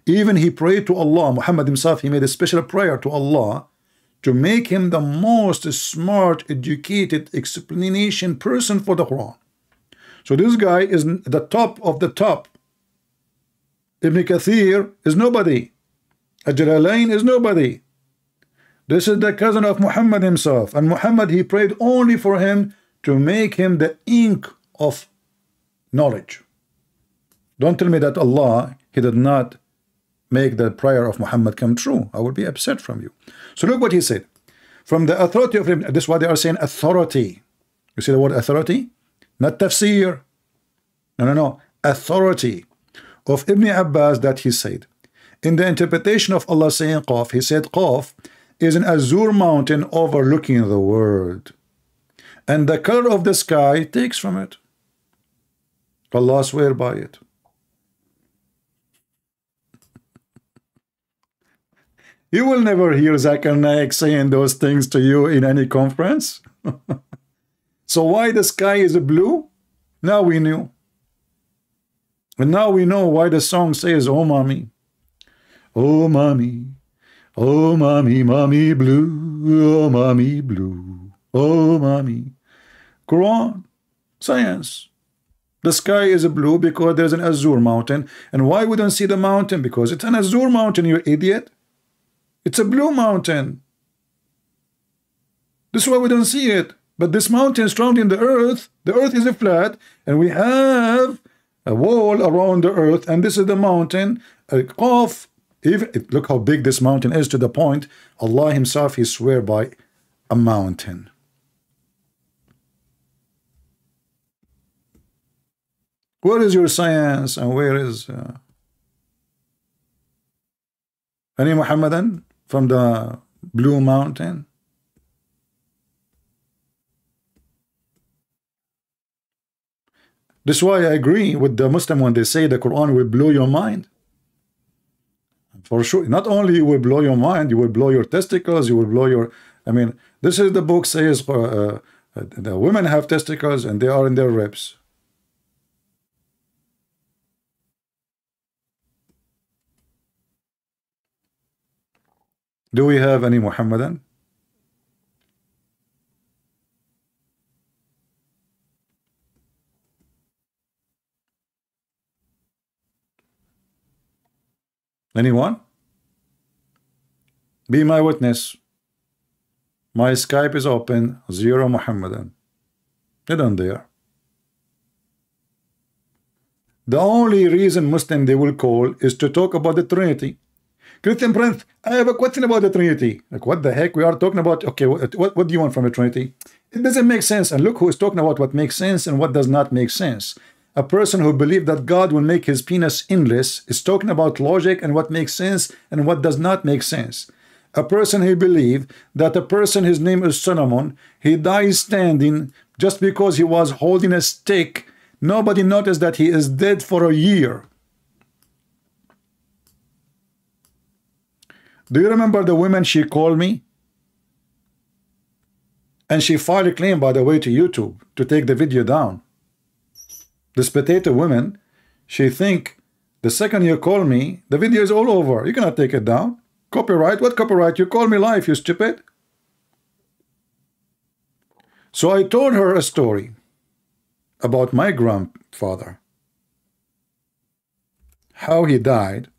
Even he prayed to Allah, Muhammad himself, he made a special prayer to Allah to make him the most smart, educated explanation person for the Quran. So this guy is the top of the top. Ibn Kathir is nobody. Al-Jalalain is nobody. This is the cousin of Muhammad himself, and Muhammad, he prayed only for him to make him the ink of knowledge. Don't tell me that Allah, he did not make the prayer of Muhammad come true. I will be upset from you. So look what he said. From the authority of Ibn, this is why they are saying authority. You see the word authority? Not tafsir. No. Authority of Ibn Abbas, that he said, in the interpretation of Allah saying Qaf, he said Qaf is an azure mountain overlooking the world, and the color of the sky takes from it. Allah swear by it. You will never hear Zakir Naik saying those things to you in any conference. So why the sky is blue? Now we knew. And now we know why the song says, oh mommy, oh mommy, oh mommy, mommy blue, oh mommy blue, oh mommy. Quran, science. The sky is blue because there's an azure mountain. And why we don't see the mountain? Because it's an azure mountain, you idiot. It's a blue mountain. This is why we don't see it. But this mountain is surrounding the earth. The earth is flat, and we have a wall around the earth, and this is the mountain. Qaf, look how big this mountain is, to the point Allah himself, he swear by a mountain. Where is your science, and where is any Muhammadan from the blue mountain? This is why I agree with the Muslim when they say the Quran will blow your mind. For sure, not only you will blow your mind, you will blow your testicles, you will blow your, I mean, this is the book says the women have testicles and they are in their ribs. Do we have any Muhammadan? Anyone? Be my witness. My Skype is open. 0 Muhammadan. They don't dare. The only reason Muslim they will call is to talk about the Trinity. Christian Prince, I have a question about the Trinity. Like, what the heck? We are talking about, okay, what do you want from the Trinity? It doesn't make sense. And look who is talking about what makes sense and what does not make sense. A person who believes that God will make his penis endless is talking about logic and what makes sense and what does not make sense. A person who believes that a person, his name is Solomon, he dies standing just because he was holding a stick. Nobody noticed that he is dead for a year. Do you remember the woman she called me? And she filed a claim, by the way, to YouTube to take the video down. This potato woman, she think the second you call me, the video is all over. You cannot take it down. Copyright? What copyright? You call me live, you stupid. So I told her a story about my grandfather. How he died,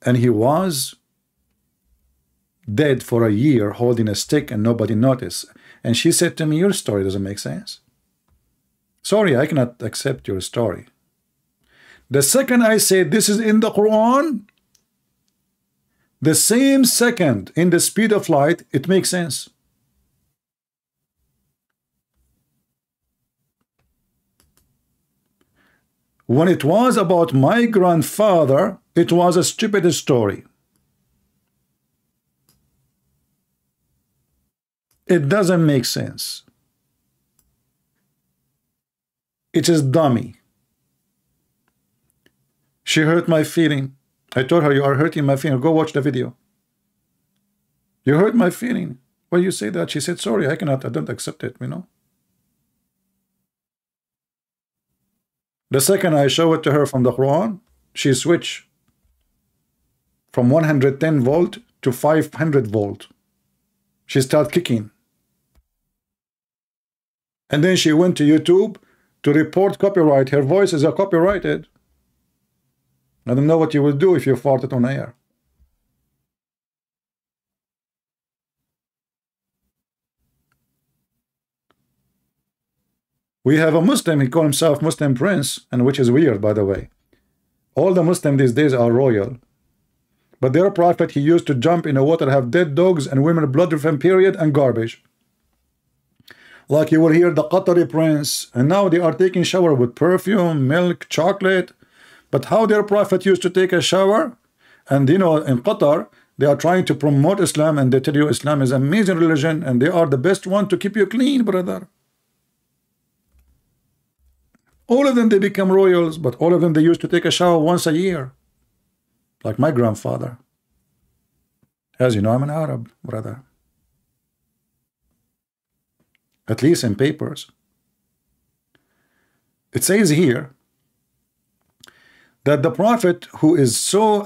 and he was dead for a year holding a stick and nobody noticed. And she said to me, your story doesn't make sense. Sorry, I cannot accept your story. The second I said this is in the Quran, the same second in the speed of light, it makes sense. When it was about my grandfather, it was a stupid story. It doesn't make sense. It is dummy. She hurt my feeling. I told her, you are hurting my feeling. Go watch the video. You hurt my feeling. Why you say that? She said, sorry, I don't accept it, you know. The second I show it to her from the Quran, she switched from 110 volt to 500 volt. She started kicking. And then she went to YouTube to report copyright. Her voice is copyrighted. I don't know what you will do if you farted on air. We have a Muslim, he calls himself Muslim Prince, and which is weird, by the way. All the Muslims these days are royal. But their prophet, he used to jump in the water, have dead dogs and women blood from period and garbage. Like you will hear the Qatari prince, and now they are taking shower with perfume, milk, chocolate. But how their prophet used to take a shower, and you know, in Qatar, they are trying to promote Islam, and they tell you Islam is an amazing religion, and they are the best one to keep you clean, brother. All of them, they become royals, but all of them, they used to take a shower once a year. Like my grandfather. As you know, I'm an Arab, brother. At least in papers. It says here that the prophet who is so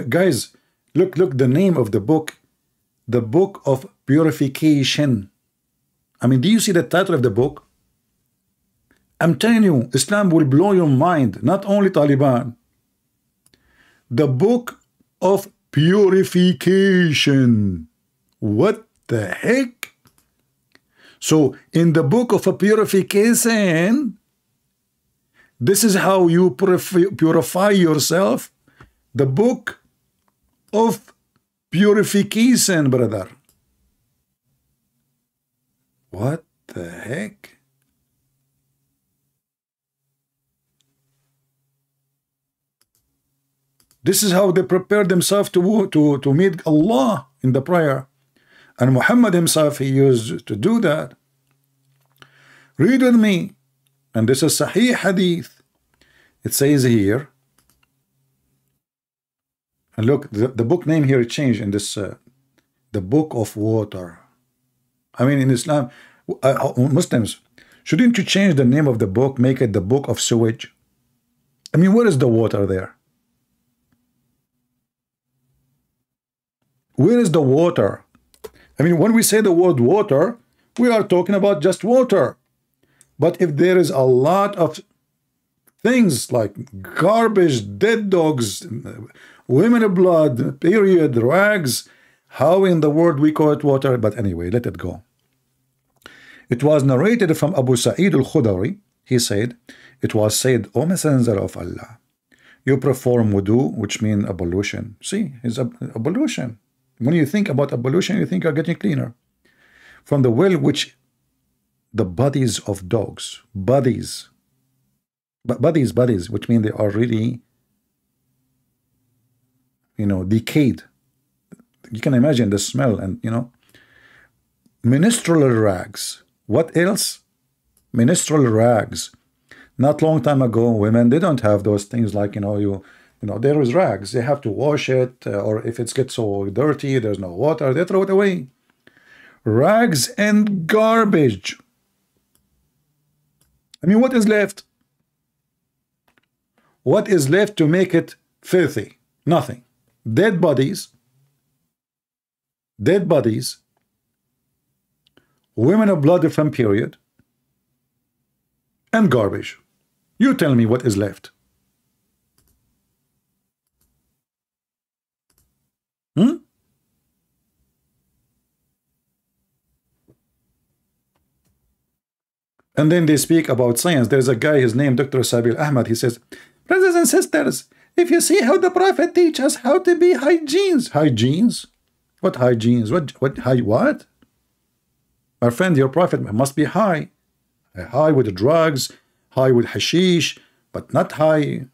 guys, look the name of the book of purification. I mean, do you see the title of the book? I'm telling you, Islam will blow your mind, not only Taliban. The book of purification. What the heck? So in the book of a purification, this is how you purify yourself. The book of purification, brother. What the heck? This is how they prepare themselves to meet Allah in the prayer. And Muhammad himself, he used to do that. Read with me. And this is Sahih Hadith. It says here, and look, the book name here changed in this, the book of water. I mean, in Islam, Muslims, shouldn't you change the name of the book, make it the book of sewage? I mean, where is the water there? Where is the water? I mean, when we say the word water, we are talking about just water. But if there is a lot of things like garbage, dead dogs, women blood, period, rags, how in the world we call it water? But anyway, let it go. It was narrated from Abu Sa'id al-Khudri. He said, it was said, O Messenger of Allah, you perform wudu, which means ablution. See, it's ablution. When you think about ablution, you think you're getting cleaner. From the well which the bodies of dogs, bodies, which mean they are really, you know, decayed. You can imagine the smell and, you know, menstrual rags. What else? Menstrual rags. Not long time ago, women, they don't have those things like, you know, there is rags. They have to wash it, or if it gets so dirty, there's no water, they throw it away. Rags and garbage. I mean, what is left? What is left to make it filthy? Nothing. Dead bodies. Dead bodies. Women of blood from period. And garbage. You tell me what is left. And then they speak about science. There's a guy, his name Dr. Sabil Ahmad. He says, brothers and sisters, if you see how the Prophet teaches us how to be hygienes. Hygienes? What hygienes? What? My friend, your Prophet must be high. High with drugs, high with hashish, but not high.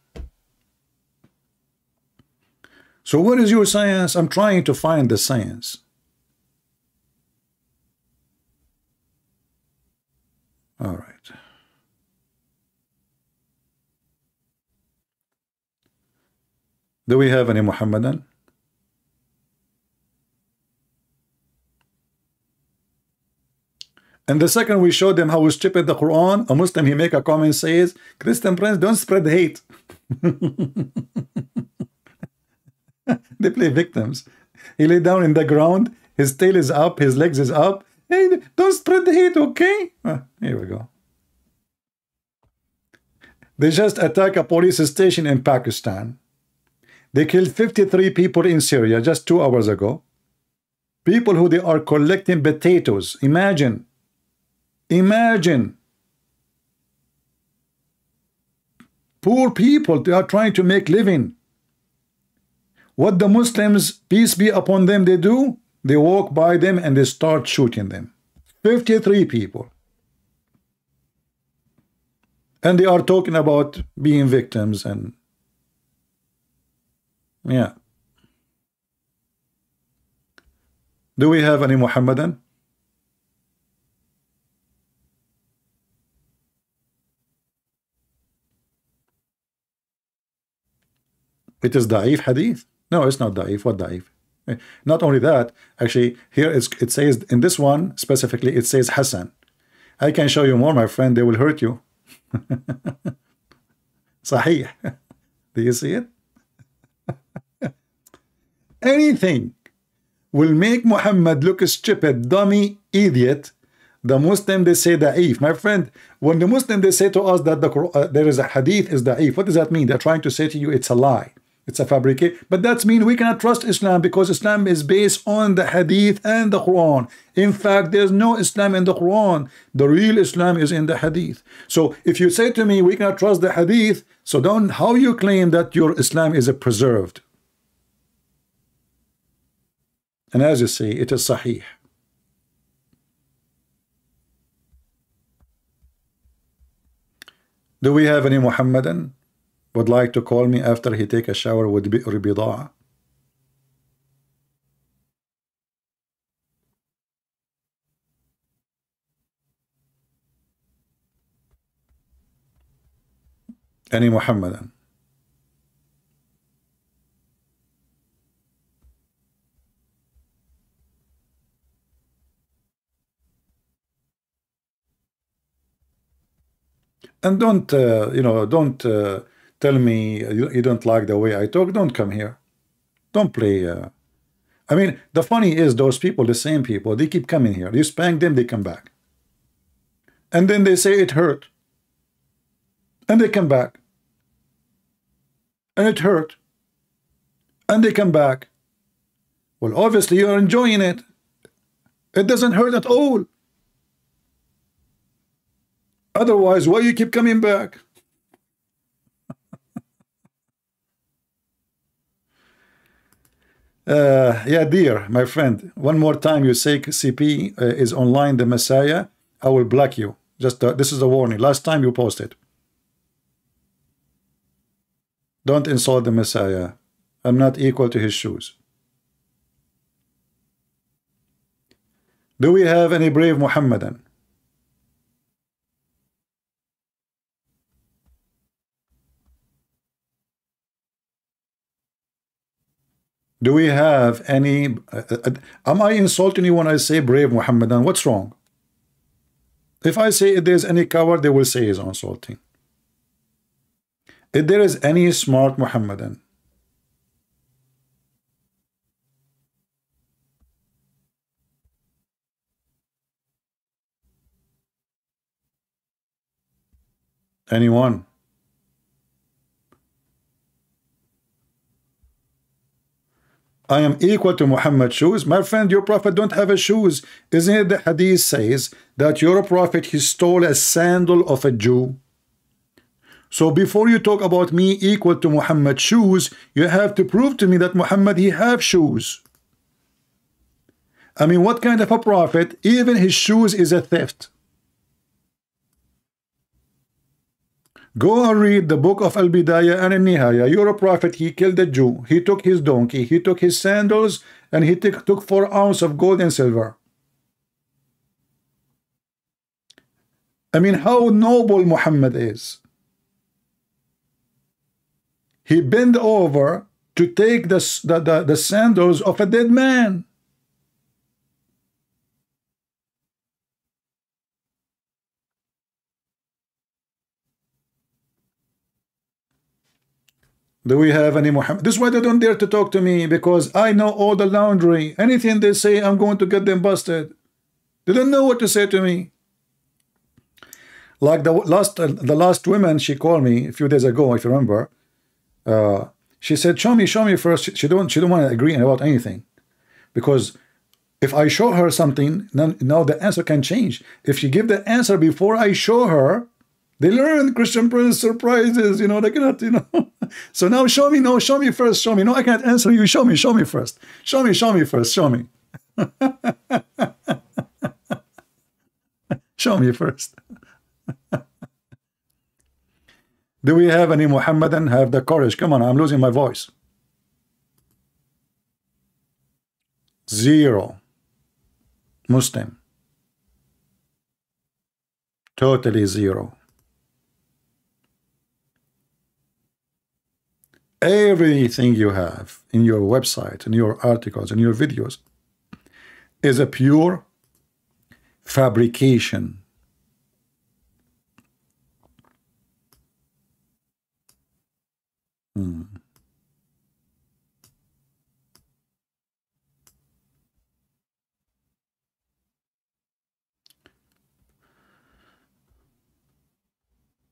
So what is your science? I'm trying to find the science. All right. Do we have any Muhammadan? And the second we showed them how stupid the Quran, a Muslim, he make a comment, says, Christian Prince, don't spread hate. They play victims. He lay down in the ground, His tail is up, his legs is up. Hey, don't spread the hate, okay? Here we go. They just attacked a police station in Pakistan. They killed 53 people in Syria just 2 hours ago. People who they are collecting potatoes. Imagine. Imagine. Poor people, they are trying to make living. What the Muslims, peace be upon them, they do? They walk by them and they start shooting them. 53 people. And they are talking about being victims and yeah. Do we have any Muhammadan? It is da'if hadith? No, it's not da'if. What da'if? Not only that, actually, here it says, in this one specifically, it says Hassan. I can show you more, my friend. They will hurt you. Sahih. Do you see it? Anything will make Muhammad look stupid, dummy, idiot. The Muslim, they say da'if. My friend, when the Muslim, they say to us that there is a hadith is da'if, what does that mean? They're trying to say to you it's a lie. It's a fabricate. But that means we cannot trust Islam because Islam is based on the hadith and the Quran. In fact, there's no Islam in the Quran. The real Islam is in the hadith. So if you say to me we cannot trust the hadith, so don't, how you claim that your Islam is preserved? And as you say, it is sahih. Do we have any Muhammadan would like to call me after he take a shower with bi'r bida'a? Any Muhammadan? And don't, don't tell me you don't like the way I talk. Don't come here. Don't play. I mean, the funny is those people, the same people, they keep coming here. You spank them, they come back. And then they say it hurt. And they come back. And it hurt. And they come back. Well, obviously you're enjoying it. It doesn't hurt at all. Otherwise, why you keep coming back? Yeah, dear, my friend, one more time you say CP is online the Messiah, I will block you. Just this is a warning. Last time you posted. Don't insult the Messiah. I'm not equal to his shoes. Do we have any brave Muhammadan? Do we have any am I insulting you when I say brave Muhammadan? What's wrong? If I say if there's any coward, they will say he's insulting. If there is any smart Muhammadan, anyone? I am equal to Muhammad's shoes. My friend, your prophet don't have a shoes. Isn't it the hadith says that your prophet, he stole a sandal of a Jew? So before you talk about me equal to Muhammad's shoes, you have to prove to me that Muhammad, he have shoes. I mean, what kind of a prophet, even his shoes is a theft? Go and read the book of Al-Bidayah and Al-Nihaya. You're a prophet, he killed a Jew. He took his donkey, he took his sandals, and he took 4 ounces of gold and silver. I mean, how noble Muhammad is. He bent over to take the sandals of a dead man. Do we have any Muhammad? This is why they don't dare to talk to me, because I know all the laundry. Anything they say, I'm going to get them busted. They don't know what to say to me. Like the last woman, she called me a few days ago, if you remember. She said, show me first. She don't want to agree about anything, because if I show her something, now the answer can change. If she give the answer before I show her, they learn Christian Prince surprises, you know, they cannot, you know. So now show me, no, show me first, show me. No, I can't answer you, show me first. Show me first, show me. Show me first. Do we have any Muhammadan have the courage? Come on, I'm losing my voice. Zero. Muslim. Totally zero. Everything you have in your website, in your articles, in your videos is a pure fabrication.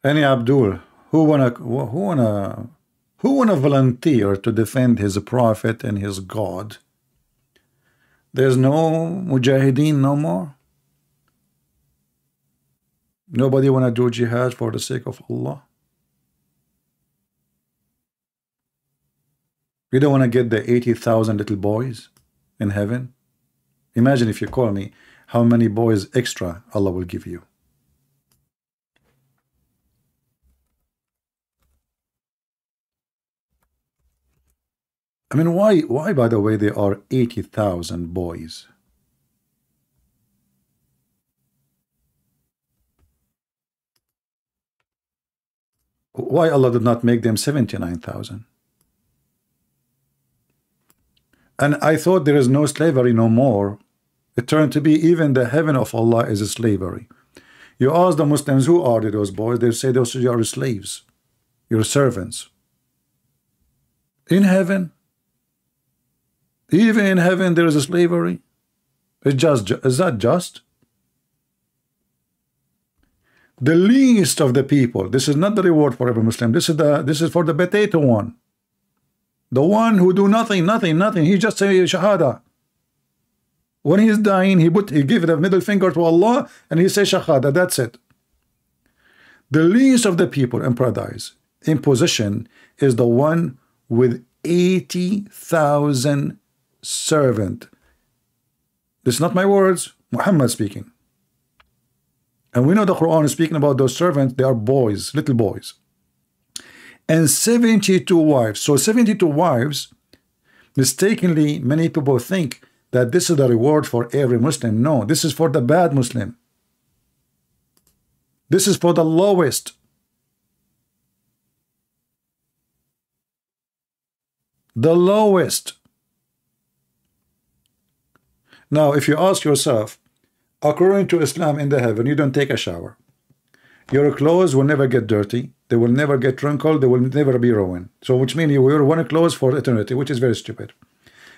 Any Abdul, who wanna volunteer to defend his prophet and his God? There's no mujahideen no more. Nobody wanna do jihad for the sake of Allah. You don't want to get the 80,000 little boys in heaven? Imagine if you call me, how many boys extra Allah will give you. I mean, why, by the way, there are 80,000 boys? Why Allah did not make them 79,000? And I thought there is no slavery no more. It turned to be even the heaven of Allah is a slavery. You ask the Muslims, who are those boys? They say those are your slaves, your servants. In heaven, even in heaven, there is a slavery. Is that just? The least of the people. This is not the reward for every Muslim. This is for the potato one. The one who do nothing. He just say shahada. When he's dying, he give the middle finger to Allah and he say shahada. That's it. The least of the people in paradise, in position, is the one with 80,000 servant. This is not my words. Muhammad speaking. And we know the Quran is speaking about those servants. They are boys, little boys. And 72 wives. So 72 wives, mistakenly, many people think that this is the reward for every Muslim. No, this is for the bad Muslim. This is for the lowest. The lowest. Now, if you ask yourself, according to Islam in the heaven, you don't take a shower. Your clothes will never get dirty. They will never get wrinkled. They will never be ruined. So which means you wear one clothes for eternity, which is very stupid.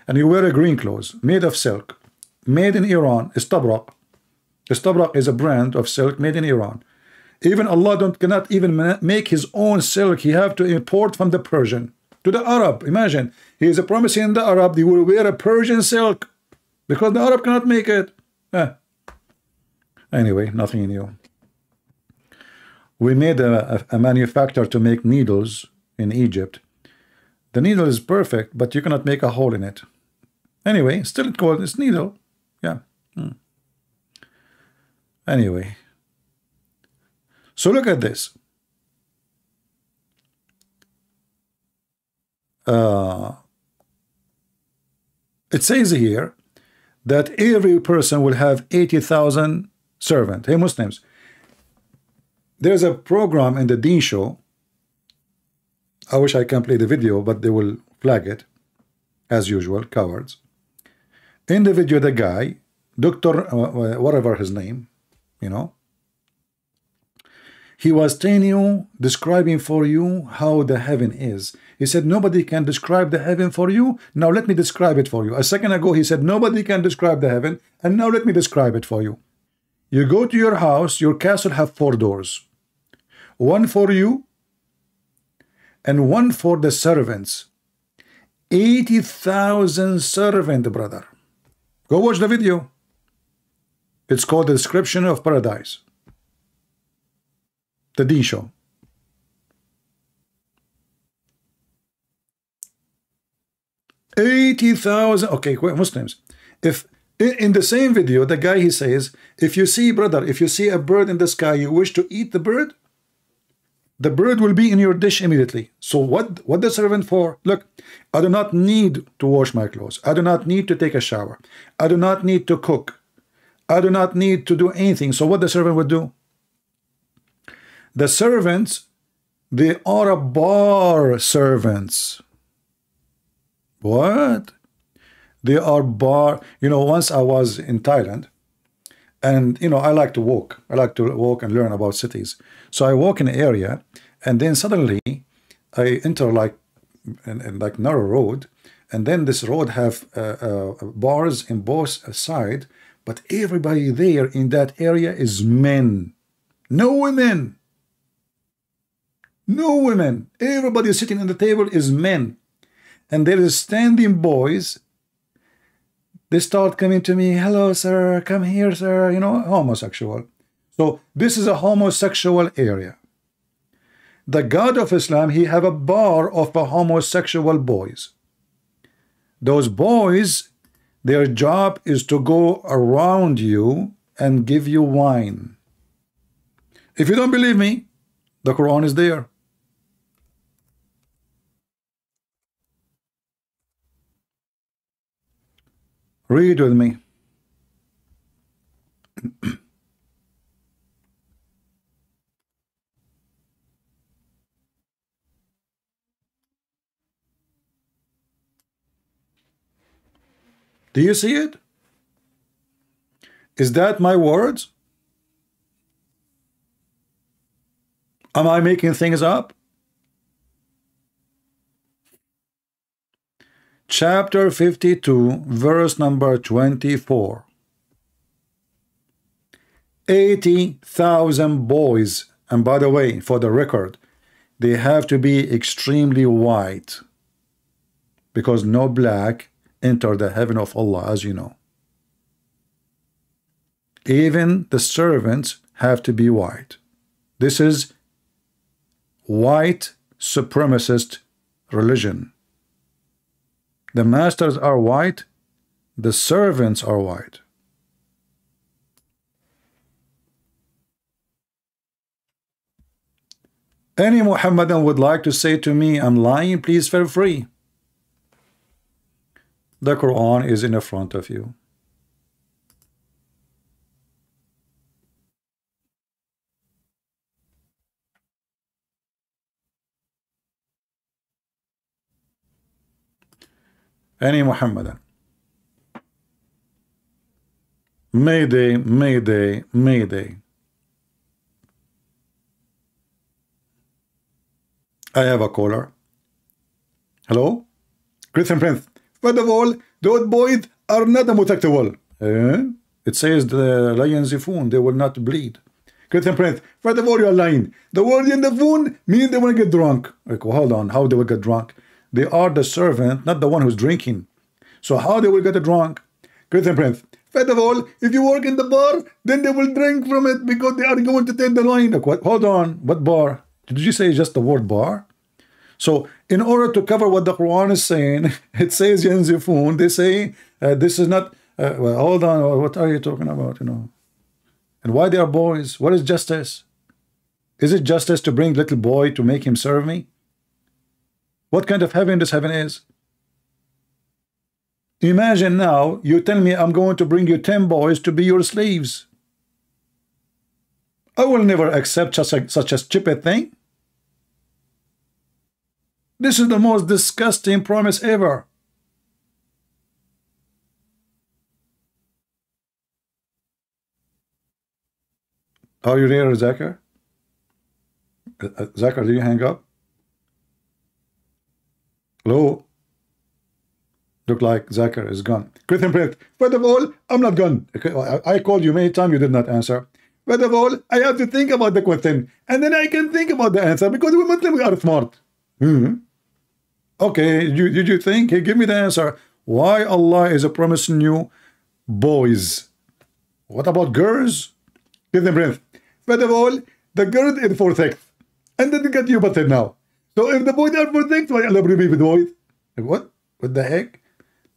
And you wear a green clothes made of silk, made in Iran, istabrak. Istabrak is a brand of silk made in Iran. Even Allah cannot even make his own silk. He have to import from the Persian to the Arab. Imagine, he is promising the Arab they will wear a Persian silk because the Arab cannot make it. Anyway, nothing new. We made a manufacturer to make needles in Egypt. The needle is perfect, but you cannot make a hole in it. Anyway, still it's needle. Yeah. Anyway. So look at this. It says here that every person will have 80,000 servants. Hey, Muslims. There's a program in the Deen Show. I wish I can play the video, but they will flag it. As usual, cowards. In the video, the guy, Dr. Whatever his name, you know, He was telling you, describing for you how the heaven is. He said, nobody can describe the heaven for you. Now let me describe it for you. A second ago, he said, nobody can describe the heaven. And now let me describe it for you. You go to your house, your castle have 4 doors. One for you and one for the servants. 80,000 servant, brother. Go watch the video. It's called The Description of Paradise. The D Show. 80,000. Okay, Muslims. If in the same video, the guy, he says, if you see, brother, if you see a bird in the sky, you wish to eat the bird will be in your dish immediately. So what the servant for? Look, I do not need to wash my clothes. I do not need to take a shower. I do not need to cook. I do not need to do anything. So what the servant would do? The servants, they are a bar servants. What? They are bar. You know, once I was in Thailand, and you know, I like to walk. I like to walk and learn about cities. So I walk in an area, and then suddenly I enter like in like narrow road, and then this road have bars in both sides, but everybody there in that area is men, no women. No women. Everybody sitting at the table is men. And there is standing boys. They start coming to me, hello, sir, come here, sir, you know, homosexual. So this is a homosexual area. The God of Islam, he have a bar of the homosexual boys. Those boys, their job is to go around you and give you wine. If you don't believe me, the Quran is there. Read with me. Do you see it? Is that my words? Am I making things up? Chapter 52, verse number 24. 80,000 boys, and by the way, for the record, they have to be extremely white, because no black enter the heaven of Allah, as you know. Even the servants have to be white. This is white supremacist religion. The masters are white, the servants are white. Any Muhammadan would like to say to me, I'm lying, please feel free. The Quran is in front of you. Any Muhammadan. Mayday, Mayday, Mayday. I have a caller. Hello? Christian Prince. First of all, those boys are not homosexual. It says the lions Zifun, they will not bleed. Christian Prince, first of all, you are lying. The word in the phone means they want to get drunk. Like, well, hold on, how they will get drunk? They are the servant, not the one who's drinking. So how they will get drunk? Christian Prince, first of all, if you work in the bar, then they will drink from it because they are going to take the wine. Like, what? Hold on, what bar? Did you say just the word bar? So in order to cover what the Quran is saying, it says Yanzifun, they say this is not, well, hold on, what are you talking about, you know? And why they are boys? What is justice? Is it justice to bring little boy to make him serve me? What kind of heaven this heaven is? Imagine now, you tell me I'm going to bring you 10 boys to be your slaves. I will never accept such a stupid thing. This is the most disgusting promise ever. Are you there, Zakir? Zachary, do you hang up? Hello? Look like Zachary is gone. Christian Prince, first of all, I'm not gone. Okay, I called you many times, you did not answer. First of all, I have to think about the question, and then I can think about the answer, because we Muslims are smart. Okay, did you think? Hey, give me the answer. Why Allah is promising you boys? What about girls? Christian Prince, first of all, the girl is for sex, and then get you busted now. So if the boys are for sex, why Allah will be with boys? What? What the heck?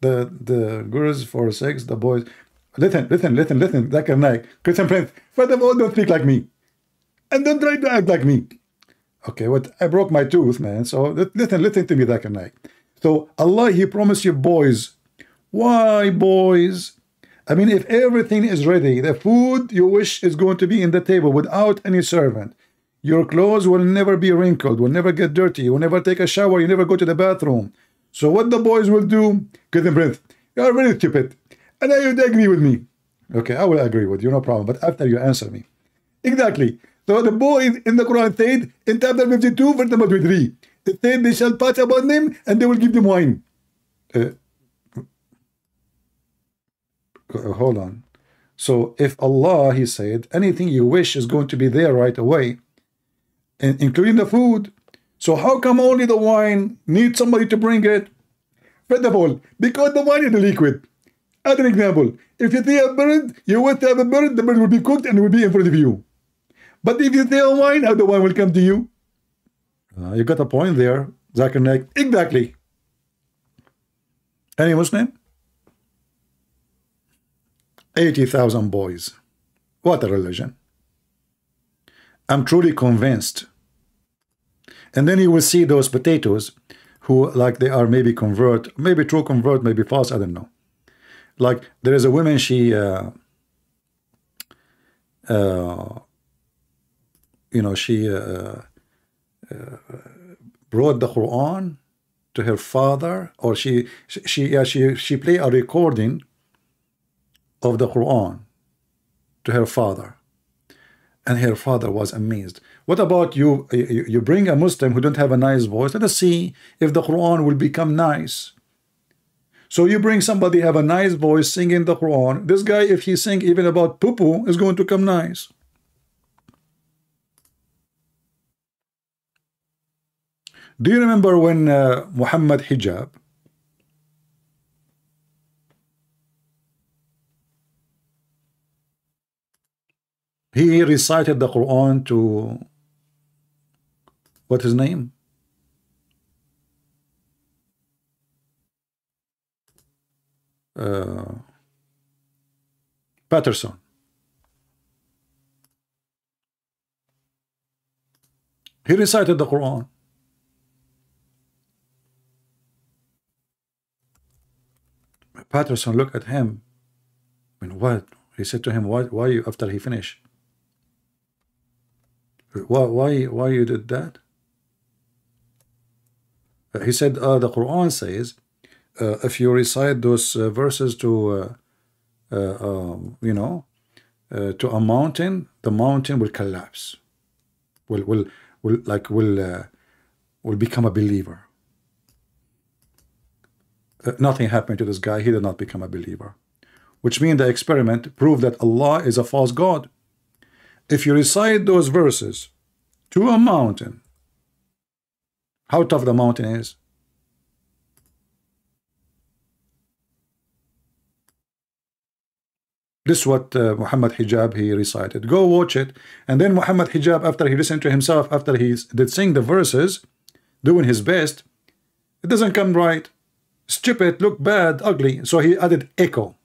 The girls for sex, the boys. Listen, Zakir Naik, Christian Prince, first of all, don't speak like me. And don't try to act like me. Okay, what? I broke my tooth, man. So listen to me, Zakir Naik. So Allah, He promised you boys. Why boys? I mean, if everything is ready, the food you wish is going to be in the table without any servant. Your clothes will never be wrinkled, will never get dirty, you will never take a shower, you never go to the bathroom. So what the boys will do, Christian Prince, you are very stupid. And I would agree with me. Okay, I will agree with you, no problem. But after you answer me. Exactly. So the boys in the Quran said, in chapter 52, verse number 23, it said they shall pass upon them and they will give them wine. Hold on. So if Allah, He said, anything you wish is going to be there right away, including the food, so how come only the wine needs somebody to bring it? First of all, because the wine is a liquid. As an example, if you see a bird, you want to have a bird, the bird will be cooked and will be in front of you. But if you see a wine, how the wine will come to you? You got a point there, Zakir Naik. Exactly. Any Muslim? 80,000 boys. What a religion. I'm truly convinced. And then you will see those potatoes who, like, they are maybe convert, maybe true convert, maybe false, I don't know. Like, there is a woman, she you know, she brought the Quran to her father, or she played a recording of the Quran to her father, and her father was amazed. What about you? You bring a Muslim who don't have a nice voice. Let us see if the Quran will become nice. So you bring somebody have a nice voice singing the Quran. This guy, if he sing even about poo-poo, is going to come nice. Do you remember when Muhammad Hijab, he recited the Quran to, what's his name? Patterson. He recited the Quran. Patterson looked at him. I mean, what? He said to him, why you, after he finished? Why you did that? He said, the Quran says, if you recite those verses to, you know, to a mountain, the mountain will collapse. Will become a believer. Nothing happened to this guy. He did not become a believer. Which means the experiment proved that Allah is a false God. If you recite those verses to a mountain, how tough the mountain is. This is what Muhammad Hijab, he recited. Go watch it. And then Muhammad Hijab, after he listened to himself, after he did sing the verses, doing his best, it doesn't come right. Stupid, look bad, ugly. So he added echo.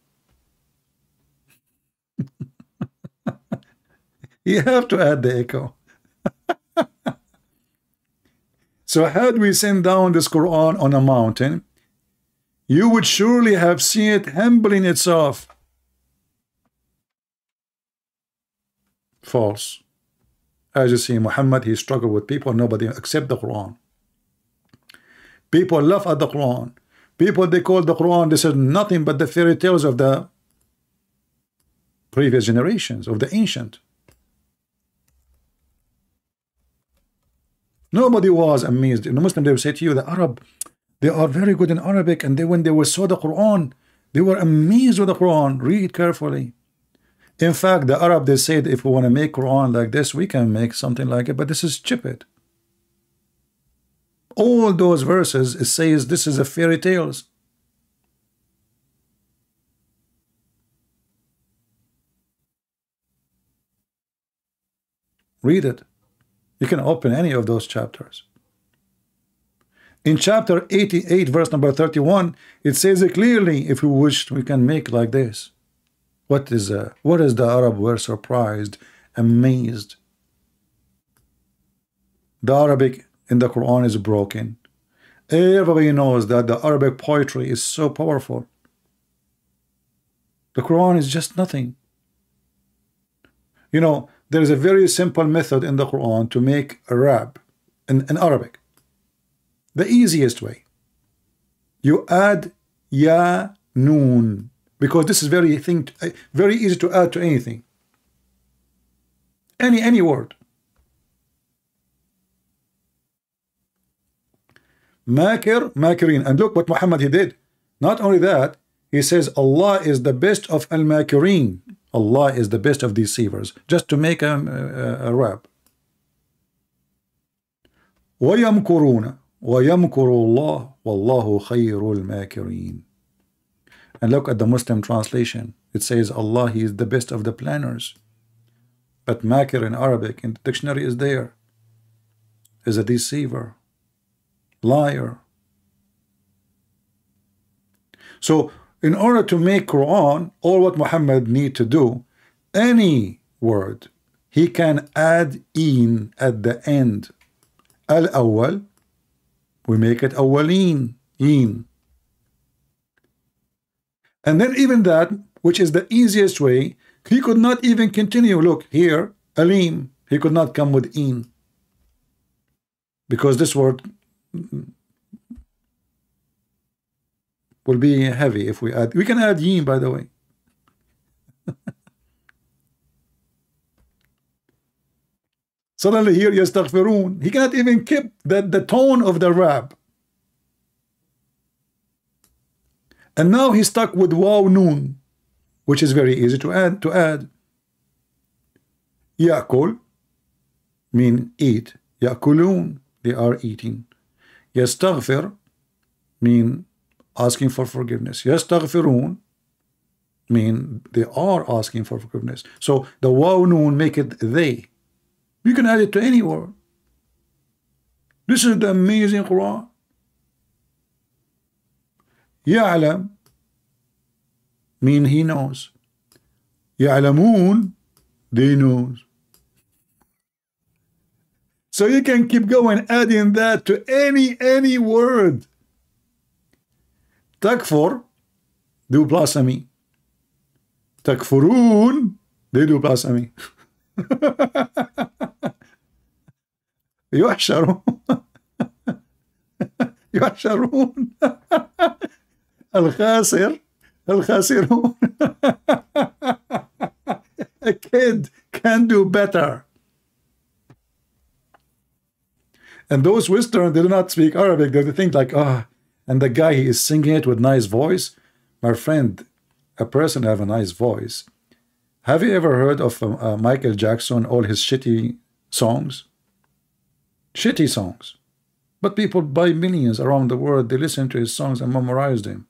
You have to add the echo. So had we sent down this Quran on a mountain, you would surely have seen it humbling itself. False. As you see, Muhammad, he struggled with people, nobody accept the Quran. People laugh at the Quran. People, they call the Quran, this is nothing but the fairy tales of the previous generations, of the ancient. Nobody was amazed. The Muslim, they will say to you, the Arab, they are very good in Arabic, and when they saw the Quran, they were amazed with the Quran. Read carefully. In fact, the Arab, they said, if we want to make Quran like this, we can make something like it, but this is stupid. All those verses, it says this is a fairy tales. Read it. You can open any of those chapters. In chapter 88, verse number 31, it says it clearly, if we wish, we can make like this. What is the Arab were surprised, amazed. The Arabic in the Quran is broken. Everybody knows that the Arabic poetry is so powerful. The Quran is just nothing. You know, there is a very simple method in the Quran to make a rap in Arabic. The easiest way. You add ya noon, because this is very easy to add to anything. Any word. Makir, makirin. And look what Muhammad he did. Not only that, he says Allah is the best of al-makirin. Allah is the best of deceivers. Just to make a rap. وَيَمْكُرُونَ وَيَمْكُرُ اللَّهُ وَاللَّهُ خَيْرُ الْمَاكِرِينَ. And look at the Muslim translation. It says Allah, he is the best of the planners. But makir in Arabic, in the dictionary, is there. Is a deceiver. Liar. So in order to make Quran, all what Muhammad need to do, any word, he can add in at the end. Al-awwal, we make it awwalin, in. And then even that, which is the easiest way, he could not even continue. Look here, alim, he could not come with in. Because this word will be heavy if we add. We can add yin, by the way. Suddenly here, yastaghfirun. He cannot even keep the tone of the rap. And now he's stuck with waw noon, which is very easy to add. Ya'kul mean eat. Ya'kulun, they are eating. Yastaghfir mean asking for forgiveness. Yastaghfirun mean they are asking for forgiveness. So the waw noon make it they. You can add it to any word. This is the amazing Quran. Ya'lam mean he knows. Ya'lamun, they knows. So you can keep going, adding that to any word. Takfur, do blasphemy. Takfurun, they do blasphemy. يحشرون يحشرون الخاسرون. A kid can do better. And those Western, they do not speak Arabic. They think like, and the guy, he is singing it with nice voice. My friend, a person have a nice voice. Have you ever heard of Michael Jackson, all his shitty songs? Shitty songs. But people by millions around the world, they listen to his songs and memorize them.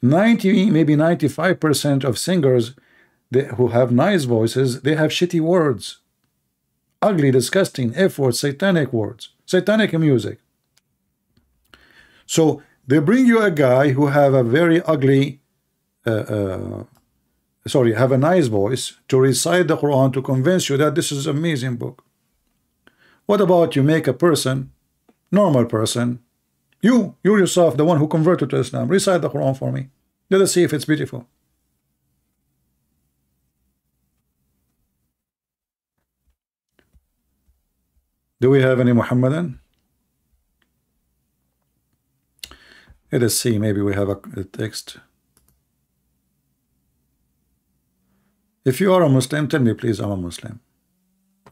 90, maybe 95% of singers who have nice voices, they have shitty words. Ugly, disgusting, F-words, satanic words, satanic music. So they bring you a guy who have a very ugly, have a nice voice to recite the Quran to convince you that this is an amazing book. What about you make a person, normal person, you yourself, the one who converted to Islam, recite the Quran for me. Let us see if it's beautiful. Do we have any Muhammadan? Let us see, maybe we have a text. If you are a Muslim, tell me please I'm a Muslim.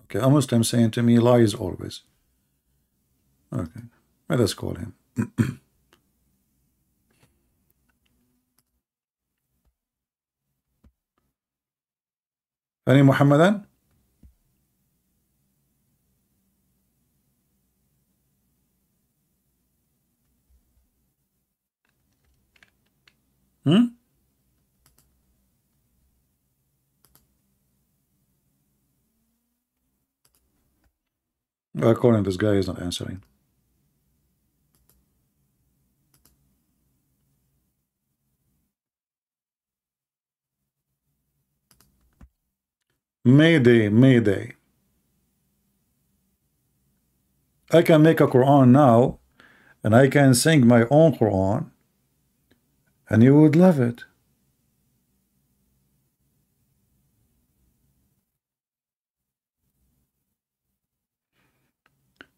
Okay, a Muslim saying to me lies always. Okay, let us call him. Any Muhammadan? Hmm? According to this guy is not answering. Mayday, Mayday. I can make a Quran now, and I can sing my own Quran, and you would love it.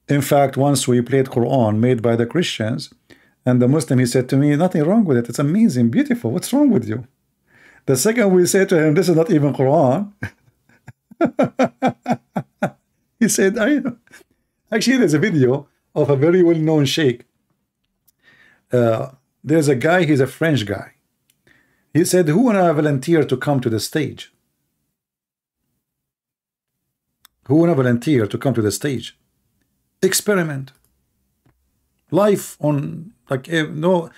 In fact, once we played Quran made by the Christians, and the Muslim, he said to me, nothing wrong with it. It's amazing, beautiful. What's wrong with you? The second we say to him, this is not even Quran. He said, I know. Actually, there's a video of a very well-known sheikh. There's a guy, he's a French guy. He said, who wanna volunteer to come to the stage? Who wanna volunteer to come to the stage? Experiment. Life on, like, no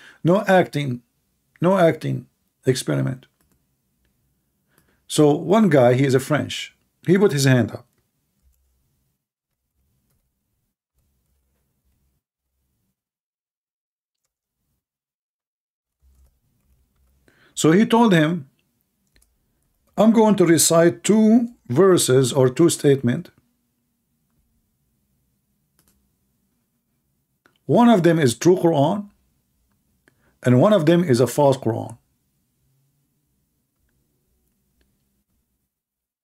acting. No acting. Experiment. So one guy, he is a French. He put his hand up. So he told him, I'm going to recite 2 verses or 2 statements. One of them is true Quran, and one of them is a false Quran.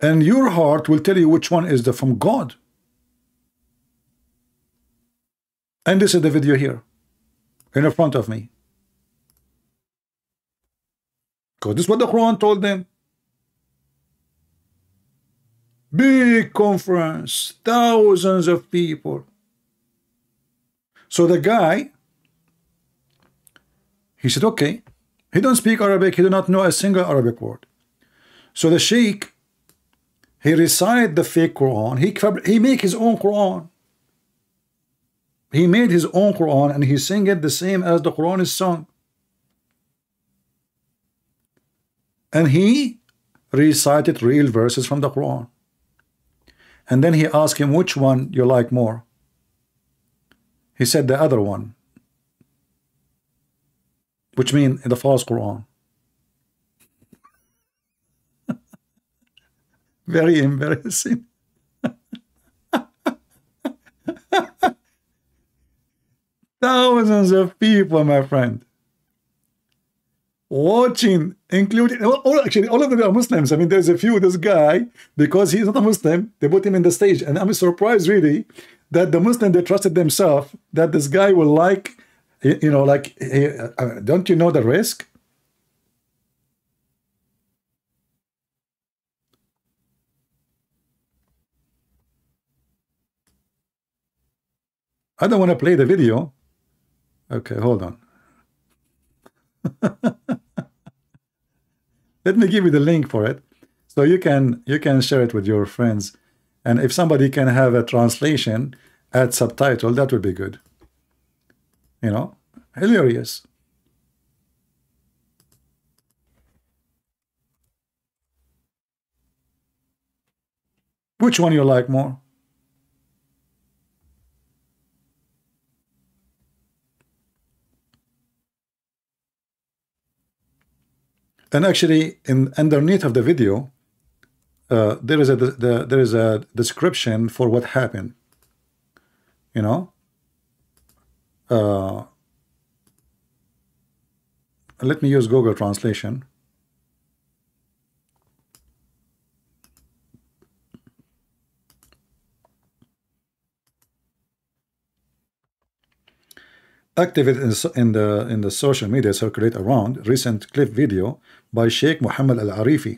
And your heart will tell you which one is from God. And this is the video here, in front of me. Because this is what the Quran told them. Big conference, thousands of people. So the guy, he said, okay. He don't speak Arabic. He do not know a single Arabic word. So the sheikh, he recite the fake Quran. He make his own Quran. He made his own Quran and he sing it the same as the Quran is sung. And he recited real verses from the Quran. And then he asked him, which one you like more? He said the other one, which means the false Quran. Very embarrassing. Thousands of people, my friend, watching, including actually all of them are Muslims. I mean, there's a few. This guy, because he's not a Muslim, they put him in the stage, and I'm surprised really that the Muslim, they trusted themselves that this guy will like, you know, like, don't you know the risk? I don't want to play the video. Okay, hold on. Let me give you the link for it, so you can share it with your friends, and if somebody can have a translation, add subtitle, that would be good. You know, hilarious. Which one you like more? And actually, underneath of the video, there is a description for what happened. You know, let me use Google Translation. Activity in the social media circulate around recent clip video by Sheikh Muhammad Al-Arifi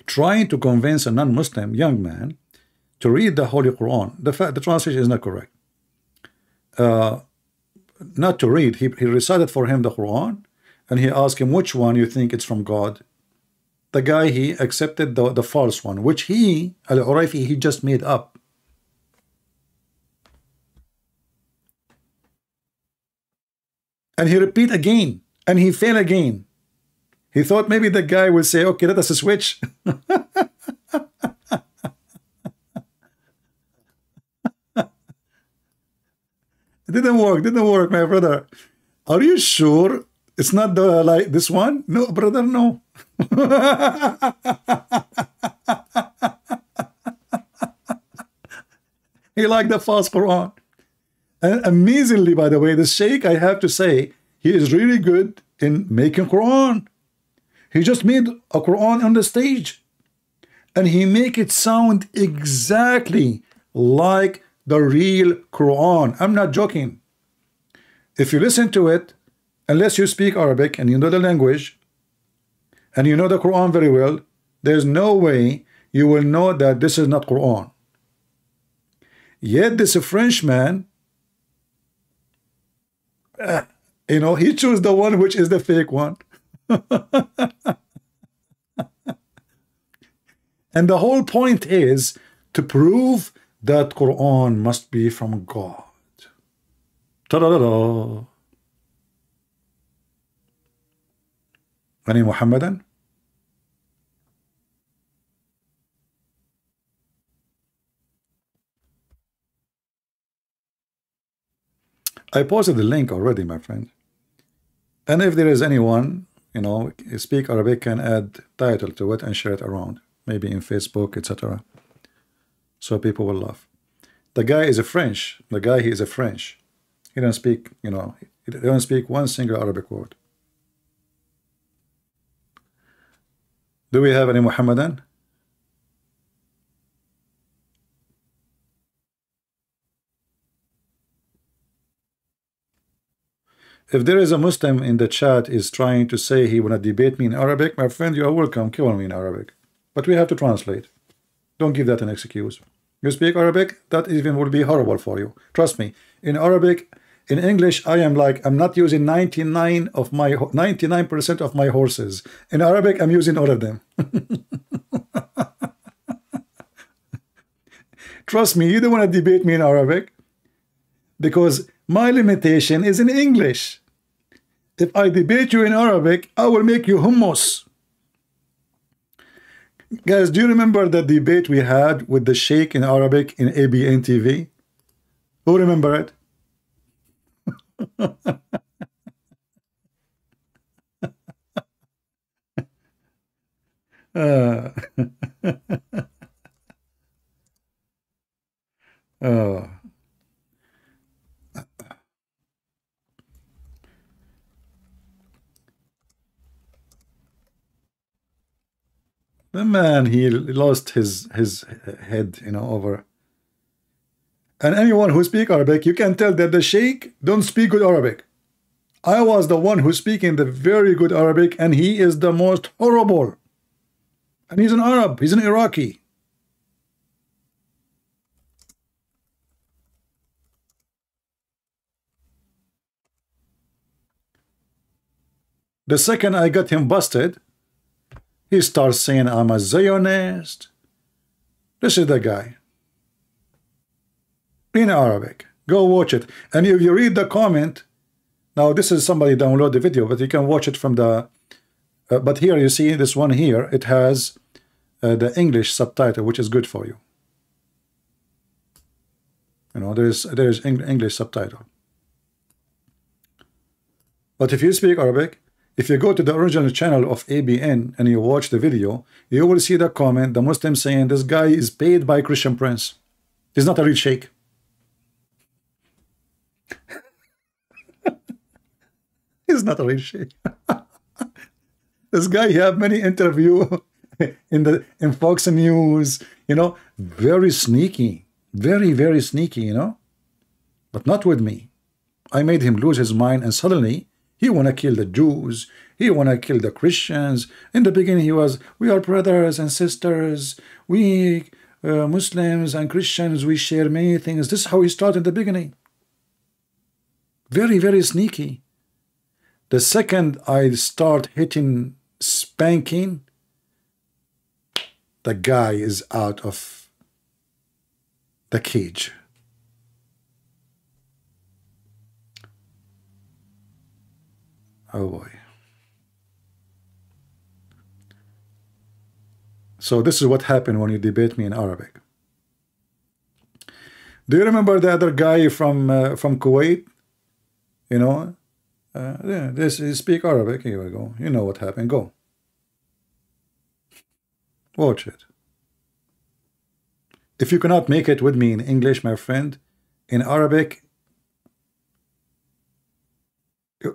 trying to convince a non-Muslim young man to read the Holy Quran. The translation is not correct. Not to read. He recited for him the Quran, and he asked him which one you think it's from God. The guy, he accepted the false one, which he, Al-Urayfi, he just made up. And he repeat again, and he failed again. He thought maybe the guy would say, okay, let us switch. It didn't work, my brother. Are you sure it's not the like this one? No, brother, no. He liked the false Quran. And amazingly, by the way, the Sheikh, I have to say, he is really good in making Quran. He just made a Quran on the stage, and he make it sound exactly like the real Quran. I'm not joking. If you listen to it, unless you speak Arabic and you know the language, and you know the Quran very well, there's no way you will know that this is not Quran. Yet this Frenchman, you know, he chose the one which is the fake one. And the whole point is to prove that Quran must be from God. Ta-da-da-da. Any Muhammadan? I posted the link already, my friend. And if there is anyone, you know, speak Arabic, can add title to it and share it around, maybe in Facebook, etc. So people will laugh. The guy is a French. The guy, he is a French. He don't speak, you know, he don't speak one single Arabic word. Do we have any Muhammadan? If there is a Muslim in the chat is trying to say he wanna debate me in Arabic, my friend, you are welcome. Kill me in Arabic. But we have to translate. Don't give that an excuse. You speak Arabic, that even will be horrible for you. Trust me. In Arabic, in English, I'm not using 99% of my horses. In Arabic, I'm using all of them. Trust me, you don't want to debate me in Arabic, because my limitation is in English. If I debate you in Arabic, I will make you hummus. Guys, do you remember the debate we had with the Sheikh in Arabic in ABN TV? Who remember it? The man, he lost his head, you know, over. And anyone who speak Arabic, you can tell that the Sheikh don't speak good Arabic. I was the one who's speaking the very good Arabic, and he is the most horrible. And he's an Arab, he's an Iraqi. The second I got him busted, he starts saying I'm a Zionist. This is the guy. In Arabic. Go watch it. And if you read the comment, now this is somebody download the video, but you can watch it from the but here you see this one here, it has the English subtitle, which is good for you. You know, there's English subtitle. But if you speak Arabic, if you go to the original channel of ABN and you watch the video, you will see the comment, the Muslim saying this guy is paid by Christian Prince. He's not a real sheikh. He's not a real sheikh. This guy, he have many interviews in Fox News, you know, very sneaky, very, very sneaky, you know, but not with me. I made him lose his mind, and suddenly he want to kill the Jews. He want to kill the Christians. In the beginning, he was, we are brothers and sisters. We Muslims and Christians, we share many things. This is how he started in the beginning. Very, very sneaky. The second I start hitting spanking, the guy is out of the cage. Oh boy. So this is what happened when you debate me in Arabic. Do you remember the other guy from Kuwait? You know, yeah, this is speak Arabic. Here we go. You know what happened. Go. Watch it. If you cannot make it with me in English, my friend, in Arabic,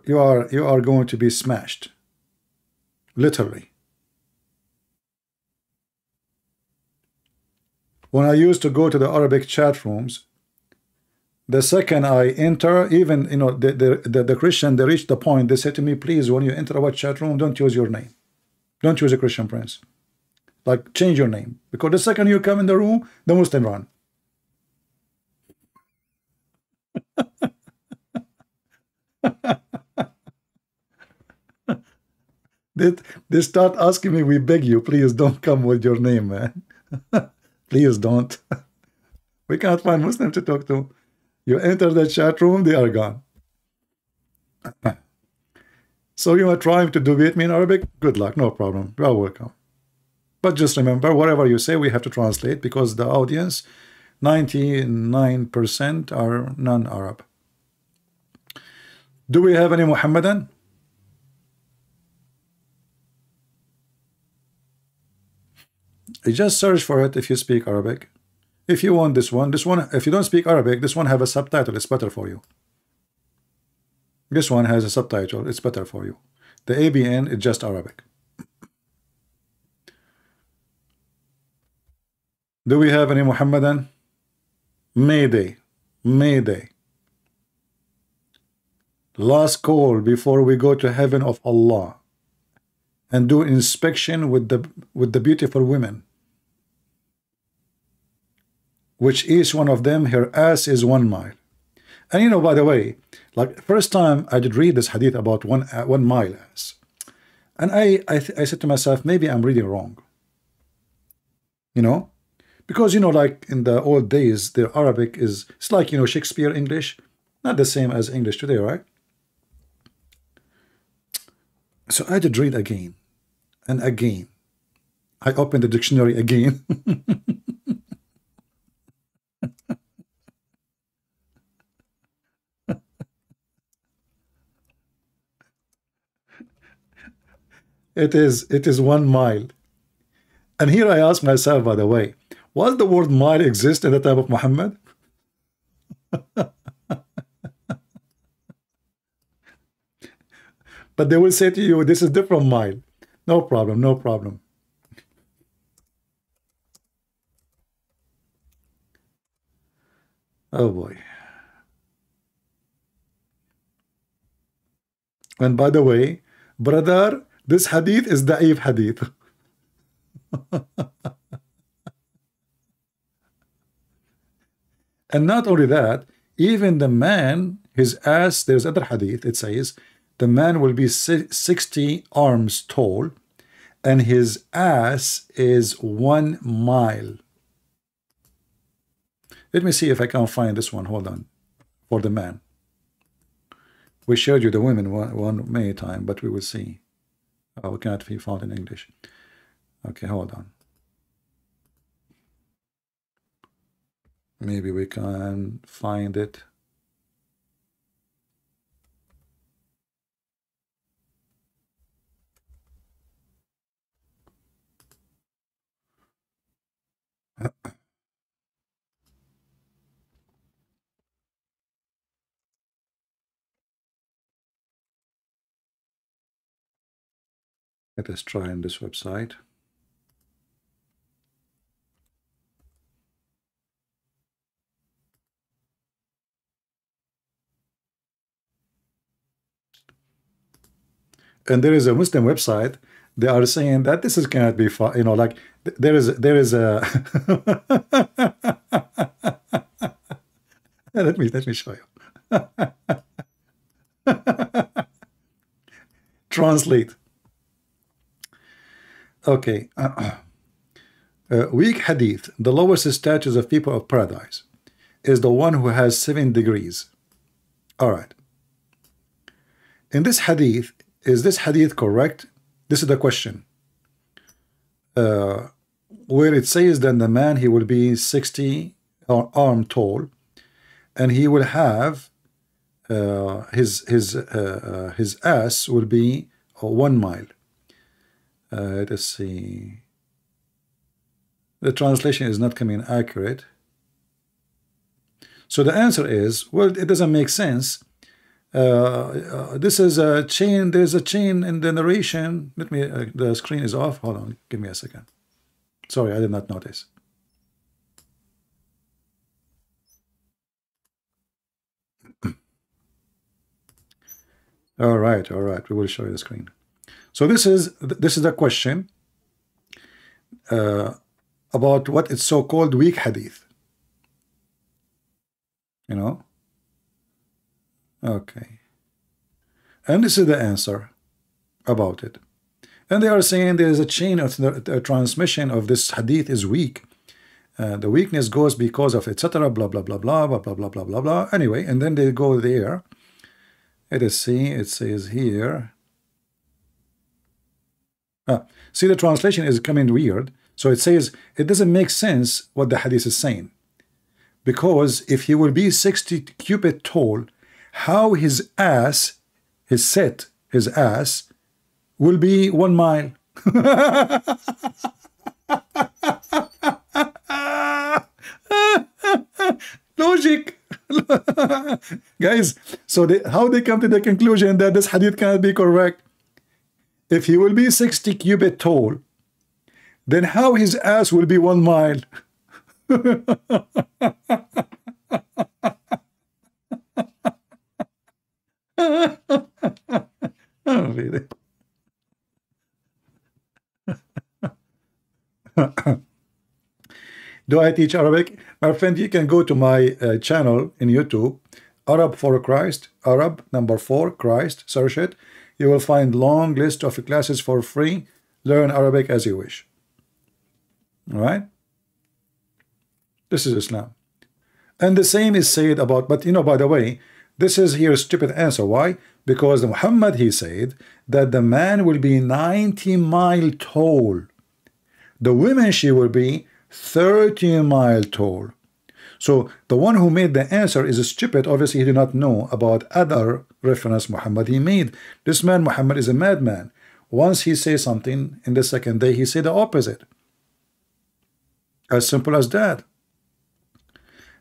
you are going to be smashed. Literally. When I used to go to the Arabic chat rooms, the second I enter, even the Christian, they reached the point, they said to me, please, when you enter our chat room, don't use your name. Don't use a Christian Prince. Like, change your name. Because the second you come in the room, the Muslim run. They start asking me, we beg you, please don't come with your name, man. Please don't. We can't find Muslim to talk to. You enter the chat room, they are gone. So you are trying to debate me in Arabic? Good luck, no problem. You are welcome. But just remember, whatever you say, we have to translate because the audience, 99% are non-Arab. Do we have any Muhammadan? You just search for it if you speak Arabic. If you want this one, if you don't speak Arabic, this one have a subtitle, it's better for you. This one has a subtitle, it's better for you. The ABN is just Arabic. Do we have any Muhammadan? Mayday. Mayday. Last call before we go to heaven of Allah and do inspection with the beautiful women, which each one of them, her ass is 1 mile. And you know, by the way, like first time I did read this hadith about 1 mile ass, and I said to myself, maybe I'm reading wrong. You know, because you know, like in the old days, their Arabic it's like, you know, Shakespeare English, not the same as English today, right? So I did read again and again. I opened the dictionary again. It is 1 mile. And here I ask myself, by the way, was the word mile exist in the time of Muhammad? But they will say to you, this is different mile. No problem, no problem. Oh boy. And by the way, brother, this hadith is da'if hadith. And not only that, even the man, his ass, there's other hadith, it says, the man will be 60 arms tall, and his ass is 1 mile. Let me see if I can find this one. Hold on. For the man. We showed you the women one many times, but we will see. Oh, we cannot be found in English. Okay, hold on. Maybe we can find it. Let us try on this website. And there is a Muslim website They are saying that this is cannot be fun. You know, like there is a let me show you. Translate. Okay. Weak hadith. The lowest status of people of paradise is the one who has 7 degrees. All right. In this hadith, is this hadith correct? This is the question. Where it says that the man, he will be 60 arm tall, and he will have his ass will be 1 mile. Let's see. The translation is not coming accurate. So the answer is, well, it doesn't make sense. This is a chain. There's a chain in the narration. Let me. The screen is off. Hold on. Give me a second. Sorry, I did not notice. All right. We will show you the screen. So this is the question about what is so-called weak hadith. You know. Okay. And this is the answer about it. And they are saying there is a chain of the transmission of this hadith is weak. The weakness goes because of etc. Blah blah blah blah blah blah blah blah blah blah. Anyway, and then they go there. Let us see. It says here. See, the translation is coming weird. So it says it doesn't make sense what the hadith is saying, because if he will be 60 cubit tall, how his ass, his ass will be 1 mile. Logic. Guys, so how they come to the conclusion that this hadith cannot be correct? If he will be 60 cubit tall, then how his ass will be 1 mile? Oh, really? Do I teach Arabic? My friend, you can go to my channel in YouTube, Arab for Christ, Arab number 4 Christ, search it. You will find long list of classes for free. Learn Arabic as you wish. All right? This is Islam. And the same is said about, but you know, by the way, this is here a stupid answer. Why? Because Muhammad, he said that the man will be 90 mile tall. The woman, she will be 30 mile tall. So the one who made the answer is stupid. Obviously, he did not know about other reference Muhammad he made. This man, Muhammad, is a madman. Once he says something, in the second day, he said the opposite. As simple as that.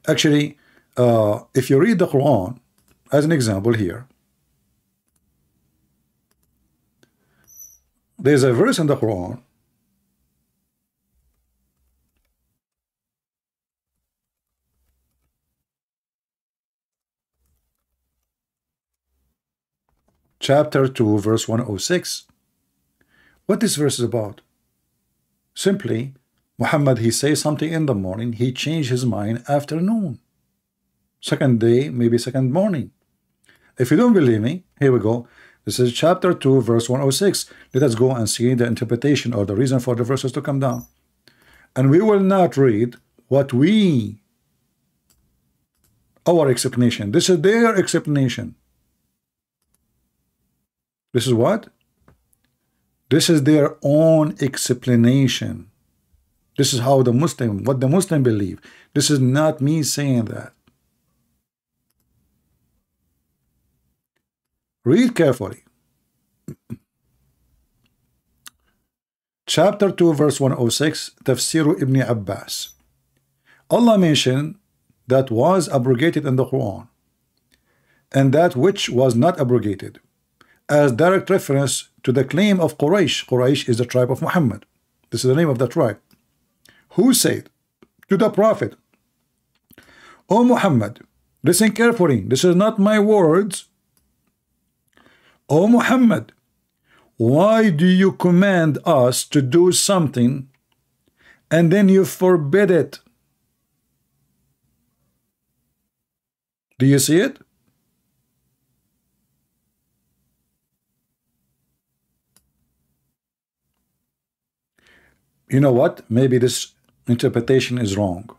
Actually, if you read the Quran, as an example here, there's a verse in the Quran chapter 2 verse 106. What this verse is about? Simply, Muhammad, he says something in the morning, he changed his mind afternoon, second day, maybe second morning. If you don't believe me, here we go. This is chapter 2 verse 106. Let us go and see the interpretation or the reason for the verses to come down. And we will not read what our explanation. This is their explanation. This is what? This is their own explanation. This is how the Muslim, what the Muslim believe. This is not me saying that. Read carefully. Chapter 2 verse 106, Tafsir Ibn Abbas. Allah mentioned that was abrogated in the Quran and that which was not abrogated, as direct reference to the claim of Quraysh. Quraysh is the tribe of Muhammad. This is the name of the tribe. Who said to the Prophet, O Muhammad, listen carefully, this is not my words. O Muhammad, Why do you command us to do something and then you forbid it? Do you see it? You know what? Maybe this interpretation is wrong.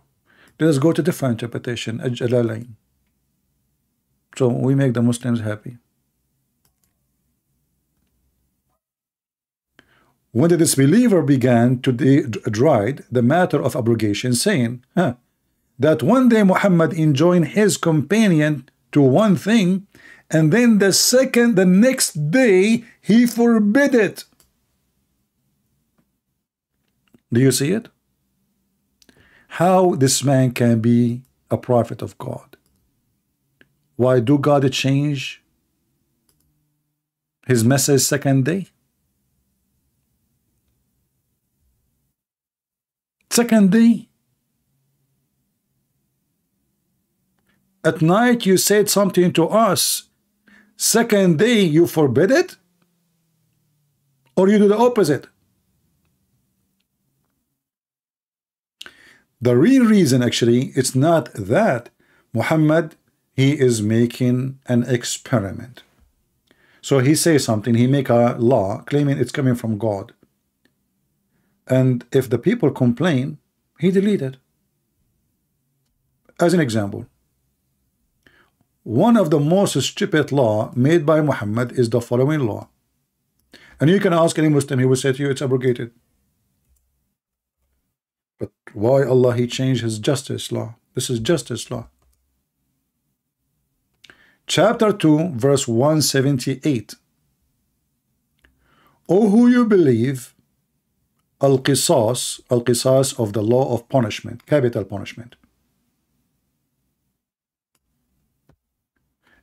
Let us go to different interpretation, Al-Jalalain. So we make the Muslims happy. When the disbeliever began to deride the matter of abrogation, saying that one day Muhammad enjoined his companion to one thing, and then the next day he forbid it. Do you see it? How this man can be a prophet of God? Why do God change his message second day? Second day. At night you said something to us. Second day you forbid it? Or you do the opposite? The real reason, actually, it's not that Muhammad, he is making an experiment. So he says something, he make a law claiming it's coming from God. And if the people complain, he delete it. As an example, one of the most stupid law made by Muhammad is the following law. And you can ask any Muslim, he will say to you, it's abrogated. But why Allah he changed his justice law? This is justice law. Chapter 2, verse 178. O who you believe, al-qisas of the law of punishment, capital punishment,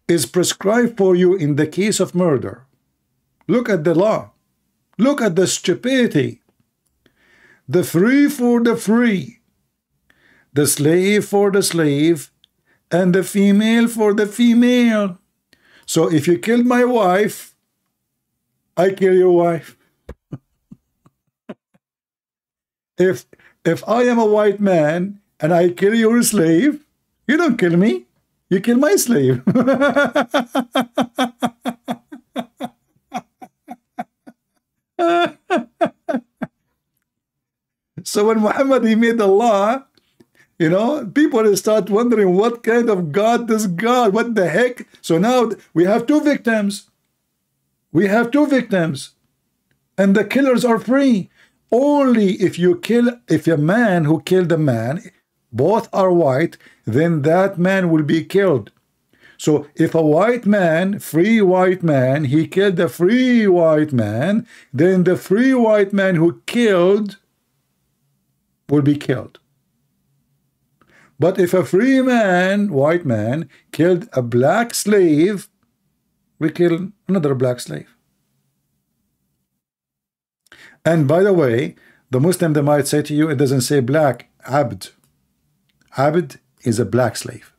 is prescribed for you in the case of murder. Look at the law. Look at the stupidity. The free for the free, the slave for the slave, and the female for the female. So if you killed my wife, I kill your wife. If I am a white man and I kill your slave, you don't kill me, you kill my slave. So when Muhammad he made the law, you know, people start wondering what kind of God this God, what the heck? So now we have two victims. We have two victims. And the killers are free. Only if a man who killed a man, both are white, then that man will be killed. So if a white man, free white man, he killed a free white man, then the free white man who killed will be killed. But if a free man, white man, killed a black slave, we kill another black slave. And by the way, the Muslim, they might say to you, it doesn't say black, abd. Abd is a black slave.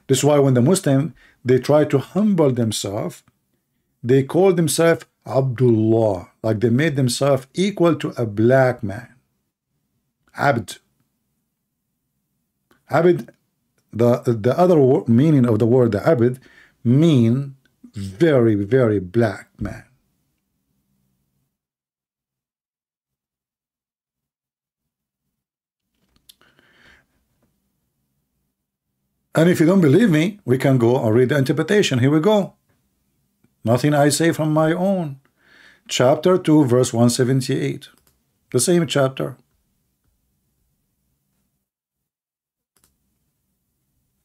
This is why when the Muslim, they try to humble themselves, they call themselves Abdullah, like they made themselves equal to a black man. Abd. Abd, the other meaning of the word the Abd mean very, very black man. And if you don't believe me, we can go and read the interpretation. Here we go. Nothing I say from my own. Chapter 2, verse 178. The same chapter.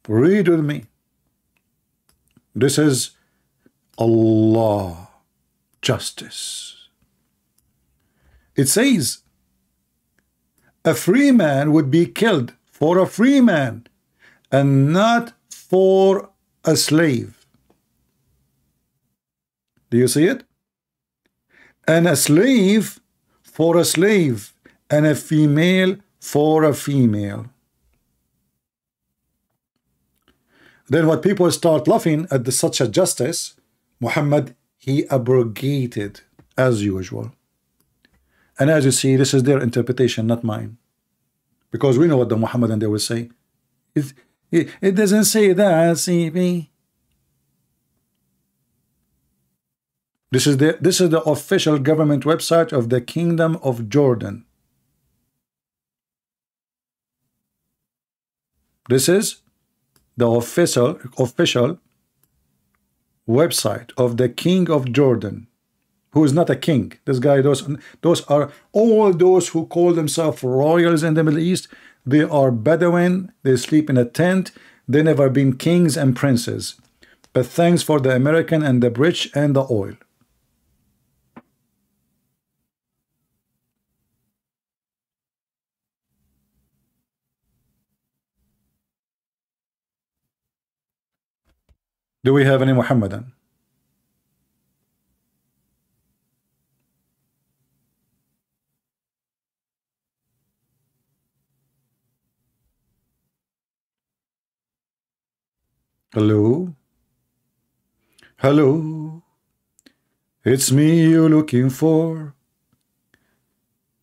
Read with me. This is Allah, justice. It says, a free man would be killed for a free man and not for a slave. Do you see it? And a slave for a slave, and a female for a female. Then what people start laughing at such a justice, Muhammad, he abrogated as usual. And as you see, this is their interpretation, not mine. Because we know what the Muhammadan they will say. It doesn't say that, CP. This is the official government website of the Kingdom of Jordan. This is the official website of the King of Jordan, who is not a king. This guy, those are all those who call themselves royals in the Middle East. They are Bedouin. They sleep in a tent. They never been kings and princes. But thanks for the American and the British and the oil. Do we have any Muhammadan? Hello? Hello? It's me you're looking for.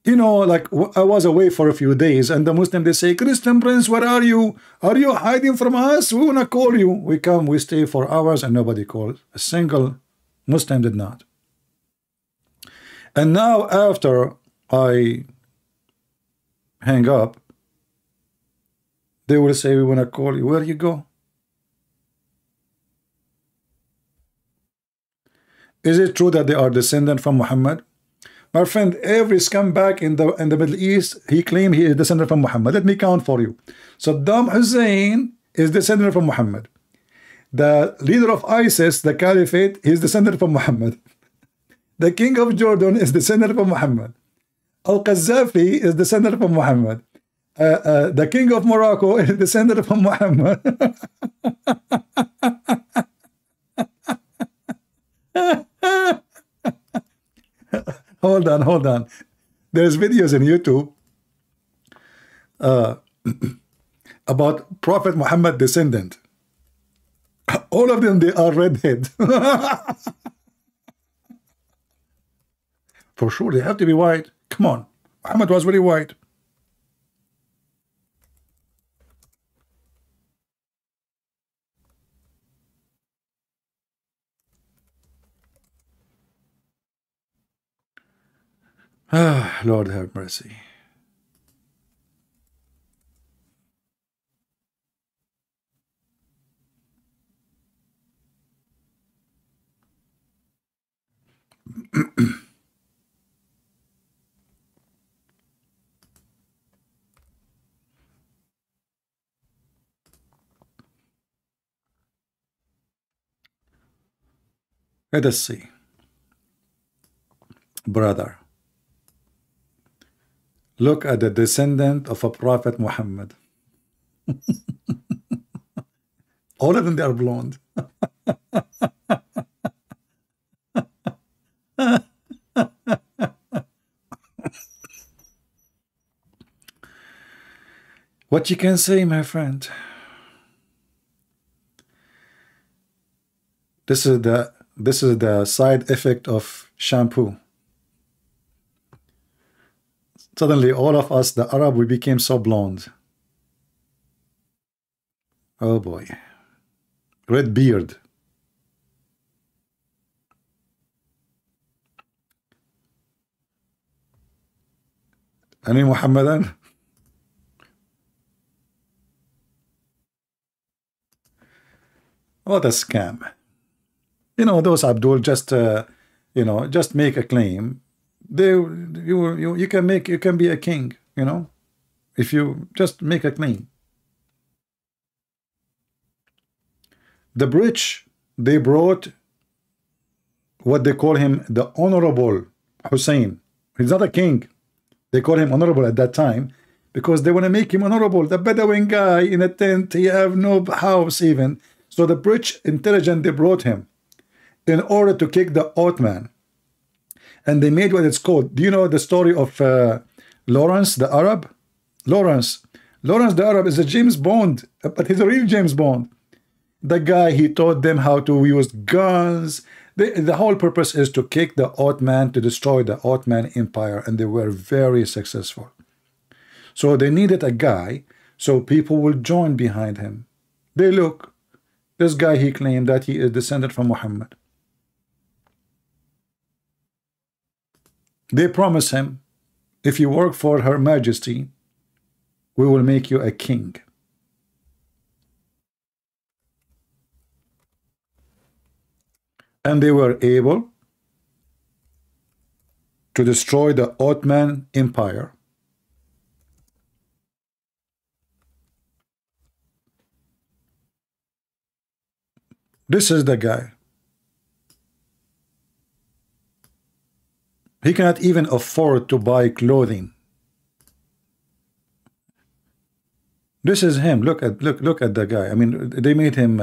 You know, like I was away for a few days, and the Muslim they say, Christian Prince, where are you? Are you hiding from us? We wanna call you. We come, we stay for hours, and nobody called. A single Muslim did not. And now after I hang up, they will say, we wanna call you. Where you go? Is it true that they are descendant from Muhammad? My friend, every scumbag in the Middle East, he claimed he is descendant from Muhammad. Let me count for you. Saddam Hussein is descendant from Muhammad. The leader of ISIS, the Caliphate, he is descendant from Muhammad. The King of Jordan is descendant from Muhammad. Al-Qaddafi is descendant from Muhammad. The King of Morocco is descendant from Muhammad. Hold on. There's videos on YouTube about Prophet Muhammad descendant. All of them, they are redhead. For sure, they have to be white. Come on. Muhammad was very white. Ah, Lord have mercy. Let us see. Brother, look at the descendant of a Prophet Muhammad. All of them, they are blonde. What you can say, my friend? This is the side effect of shampoo. Suddenly, all of us, the Arab, we became so blonde. Oh boy. Red beard. Any Muhammadan? What a scam. You know, those Abdul just, you know, just make a claim. You can be a king, you know, if you just make a claim. The British, they brought what they call him the Honorable Hussein. He's not a king. They call him honorable at that time because they want to make him honorable. The Bedouin guy in a tent, he have no house even. So the British intelligence, they brought him in order to kick the Ottoman. And they made what it's called. Do you know the story of Lawrence the Arab? Lawrence the Arab is a James Bond, but he's a real James Bond. The guy, he taught them how to use guns. The whole purpose is to kick the Ottoman, to destroy the Ottoman Empire, and they were very successful. So they needed a guy so people will join behind him. They look, this guy, he claimed that he is descended from Muhammad. They promise him, if you work for Her Majesty, we will make you a king. And they were able to destroy the Ottoman Empire. This is the guy. He cannot even afford to buy clothing. This is him. Look at the guy. I mean, they made him,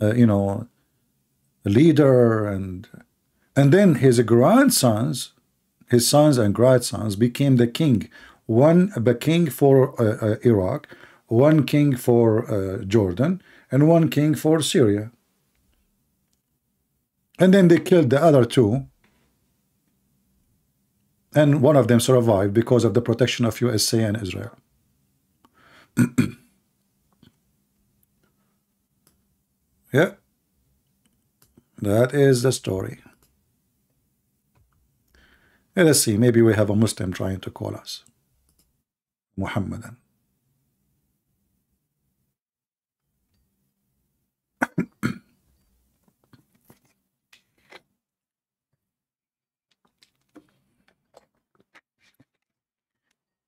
you know, a leader, and then his grandsons, his sons and grandsons, became the king. One the king for Iraq, one king for Jordan, and one king for Syria. And then they killed the other two. And one of them survived because of the protection of USA and Israel. Yeah, that is the story. Let us see, maybe we have a Muslim trying to call us Muhammadan.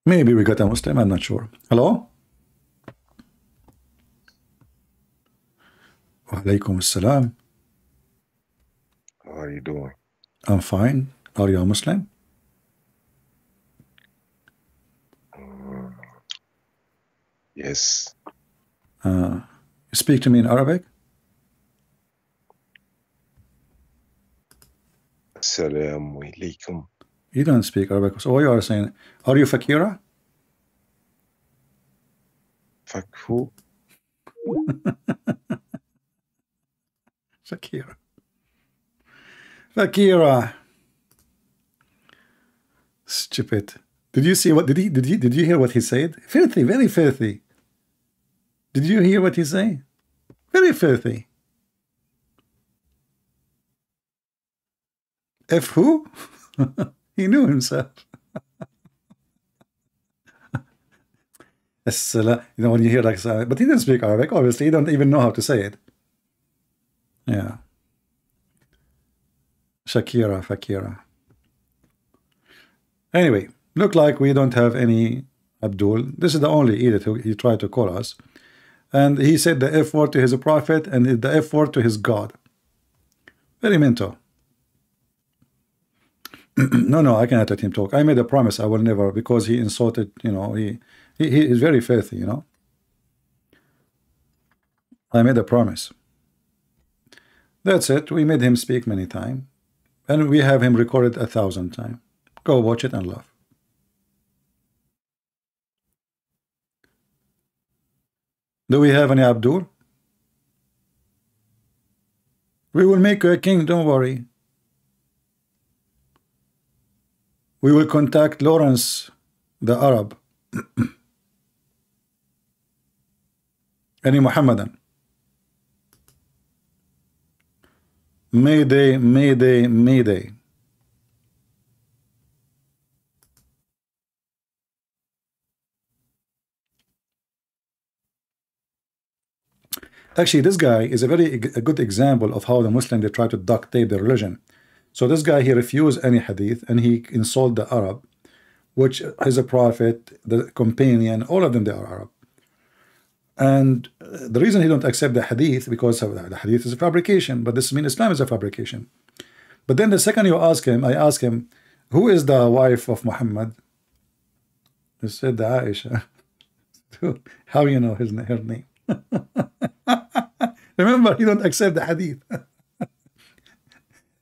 Maybe we got a Muslim, I'm not sure. Hello? Wa alaikum assalam. How are you doing? I'm fine. Are you a Muslim? Yes. You speak to me in Arabic? Assalamu alaikum. You don't speak Arabic. So what you are saying, are you Fakira? Fakhu? Fakira. Fakira. Stupid. Did you see what did you hear what he said? Filthy, very filthy. Did you hear what he said? Very filthy. F who? He knew himself. You know, when you hear like, but he didn't speak Arabic, obviously. He don't even know how to say it. Yeah. Shakira, Fakira. Anyway, look like we don't have any Abdul. This is the only idiot who he tried to call us. And he said the F word to his prophet and the F word to his God. Very mental. No, I cannot let him talk. I made a promise I will never, because he insulted, you know, he is very filthy, you know. I made a promise. That's it. We made him speak many times. And we have him recorded 1,000 times. Go watch it and laugh. Do we have any Abdul? We will make you a king, don't worry. We will contact Lawrence, the Arab. Any Muhammadan. Mayday, Mayday, Mayday. Actually, this guy is a good example of how the Muslims, they try to duct tape their religion. So this guy, he refused any hadith and he insulted the Arab, which is a prophet, the companion, all of them, they are Arab. And the reason he don't accept the hadith, because the hadith is a fabrication, but this means Islam is a fabrication. But then the second you ask him, I ask him, who is the wife of Muhammad? He said, Aisha. How you know her name? Remember, he don't accept the hadith.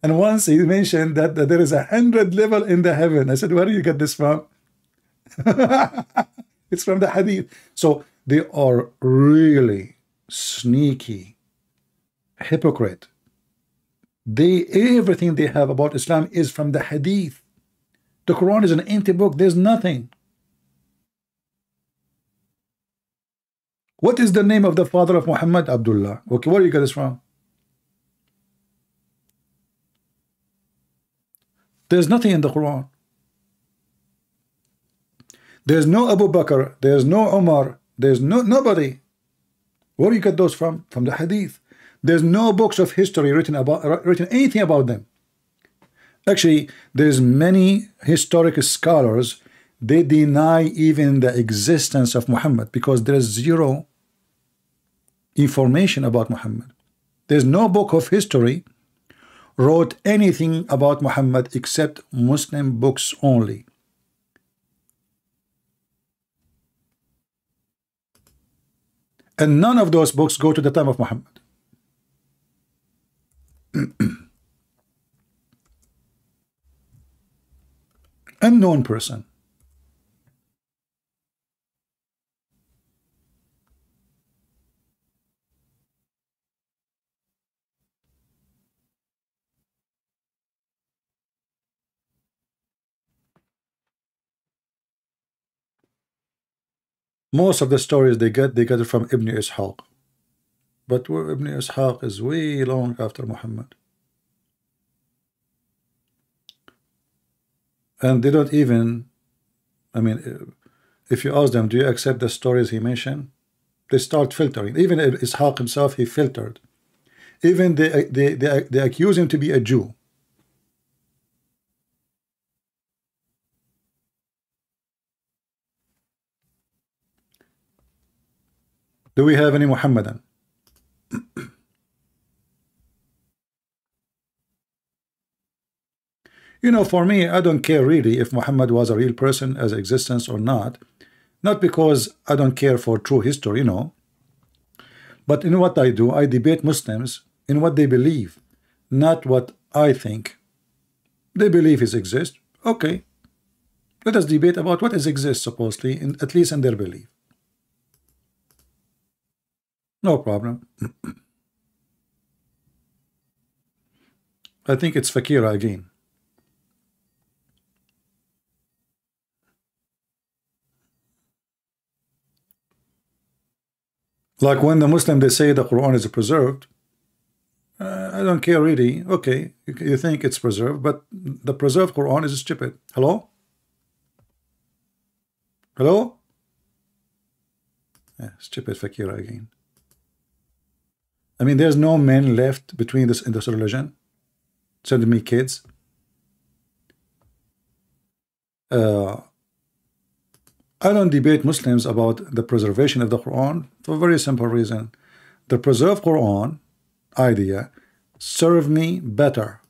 And once he mentioned that there is 100 level in the heaven. I said, where do you get this from? It's from the hadith. So they are really sneaky, hypocrite. Everything they have about Islam is from the Hadith. The Quran is an empty book. There's nothing. What is the name of the father of Muhammad? Abdullah. Okay, where do you get this from? There's nothing in the Quran. There's no Abu Bakr. There's no Umar. There's nobody. Where do you get those from? From the Hadith. There's no books of history written anything about them. Actually, there's many historic scholars, they deny even the existence of Muhammad because there is zero information about Muhammad. There's no book of history wrote anything about Muhammad except Muslim books only. And none of those books go to the time of Muhammad. Unknown person. Most of the stories they get it from Ibn Ishaq. But Ibn Ishaq is way long after Muhammad. And they don't even, I mean, if you ask them, do you accept the stories he mentioned? They start filtering. Even Ishaq himself, he filtered. Even they accuse him to be a Jew. Do we have any Muhammadan? You know, for me, I don't care really if Muhammad was a real person as existence or not. Not because I don't care for true history, you know. But in what I do, I debate Muslims in what they believe, not what I think. They believe he exists. Okay. Let us debate about what is exists, supposedly, at least in their belief. No problem. I think it's Fakira again. Like when the Muslim, they say the Quran is preserved. I don't care really. Okay, you think it's preserved, but the preserved Quran is stupid. Hello? Hello? Yeah, stupid Fakira again. I mean, there's no men left between this in this religion. Send me kids. I don't debate Muslims about the preservation of the Quran for a very simple reason. The preserved Quran idea serve me better,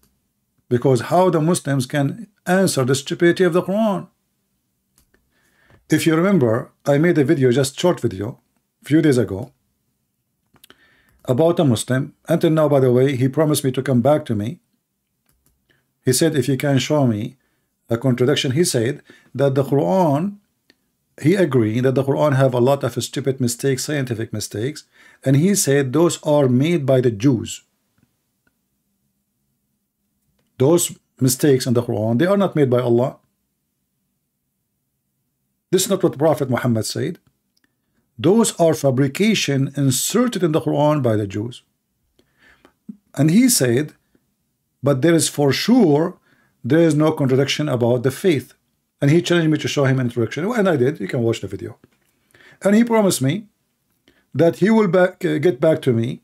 because how the Muslims can answer the stupidity of the Quran. If you remember, I made a video, just short video, a few days ago, about a Muslim. Until now, by the way, he promised me to come back to me. He said, if you can show me a contradiction, he said that the Quran, he agreed that the Quran have a lot of stupid mistakes, scientific mistakes, and he said those are made by the Jews. Those mistakes in the Quran, they are not made by Allah. This is not what Prophet Muhammad said. Those are fabrication inserted in the Quran by the Jews. And he said, but there is for sure, there is no contradiction about the faith. And he challenged me to show him an introduction, and I did. You can watch the video. And he promised me that he will get back to me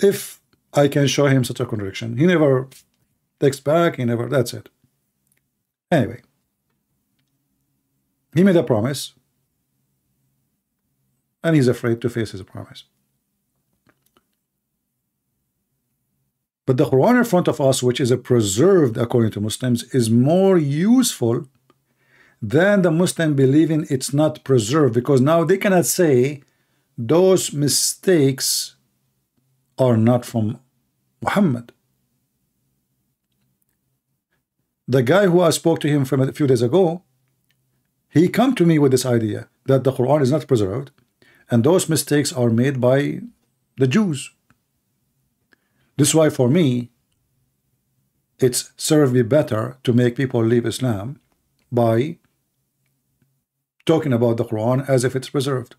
if I can show him such a contradiction. He never texts back, that's it. Anyway, he made a promise, and he's afraid to face his promise. But the Quran in front of us, which is preserved according to Muslims, is more useful than the Muslim believing it's not preserved, because now they cannot say those mistakes are not from Muhammad. The guy who I spoke to him from a few days ago, he come to me with this idea that the Quran is not preserved and those mistakes are made by the Jews. This is why for me it's served me better to make people leave Islam by talking about the Quran as if it's preserved.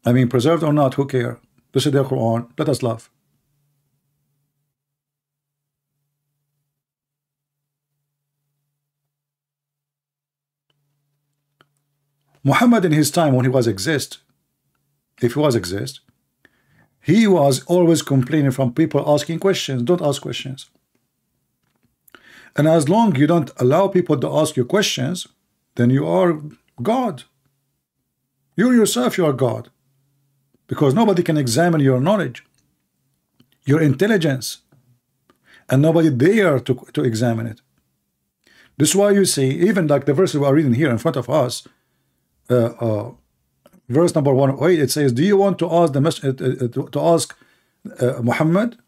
I mean, preserved or not, who care? This is the Quran, let us love. Muhammad in his time when he was exist, if he was exist, he was always complaining from people asking questions. Don't ask questions. And as long you don't allow people to ask you questions, then you are God. You yourself, you are God. Because nobody can examine your knowledge, your intelligence, and nobody dare to examine it. This is why you see, even like the verses we are reading here in front of us, verse number 108, it says, do you want to ask Muhammad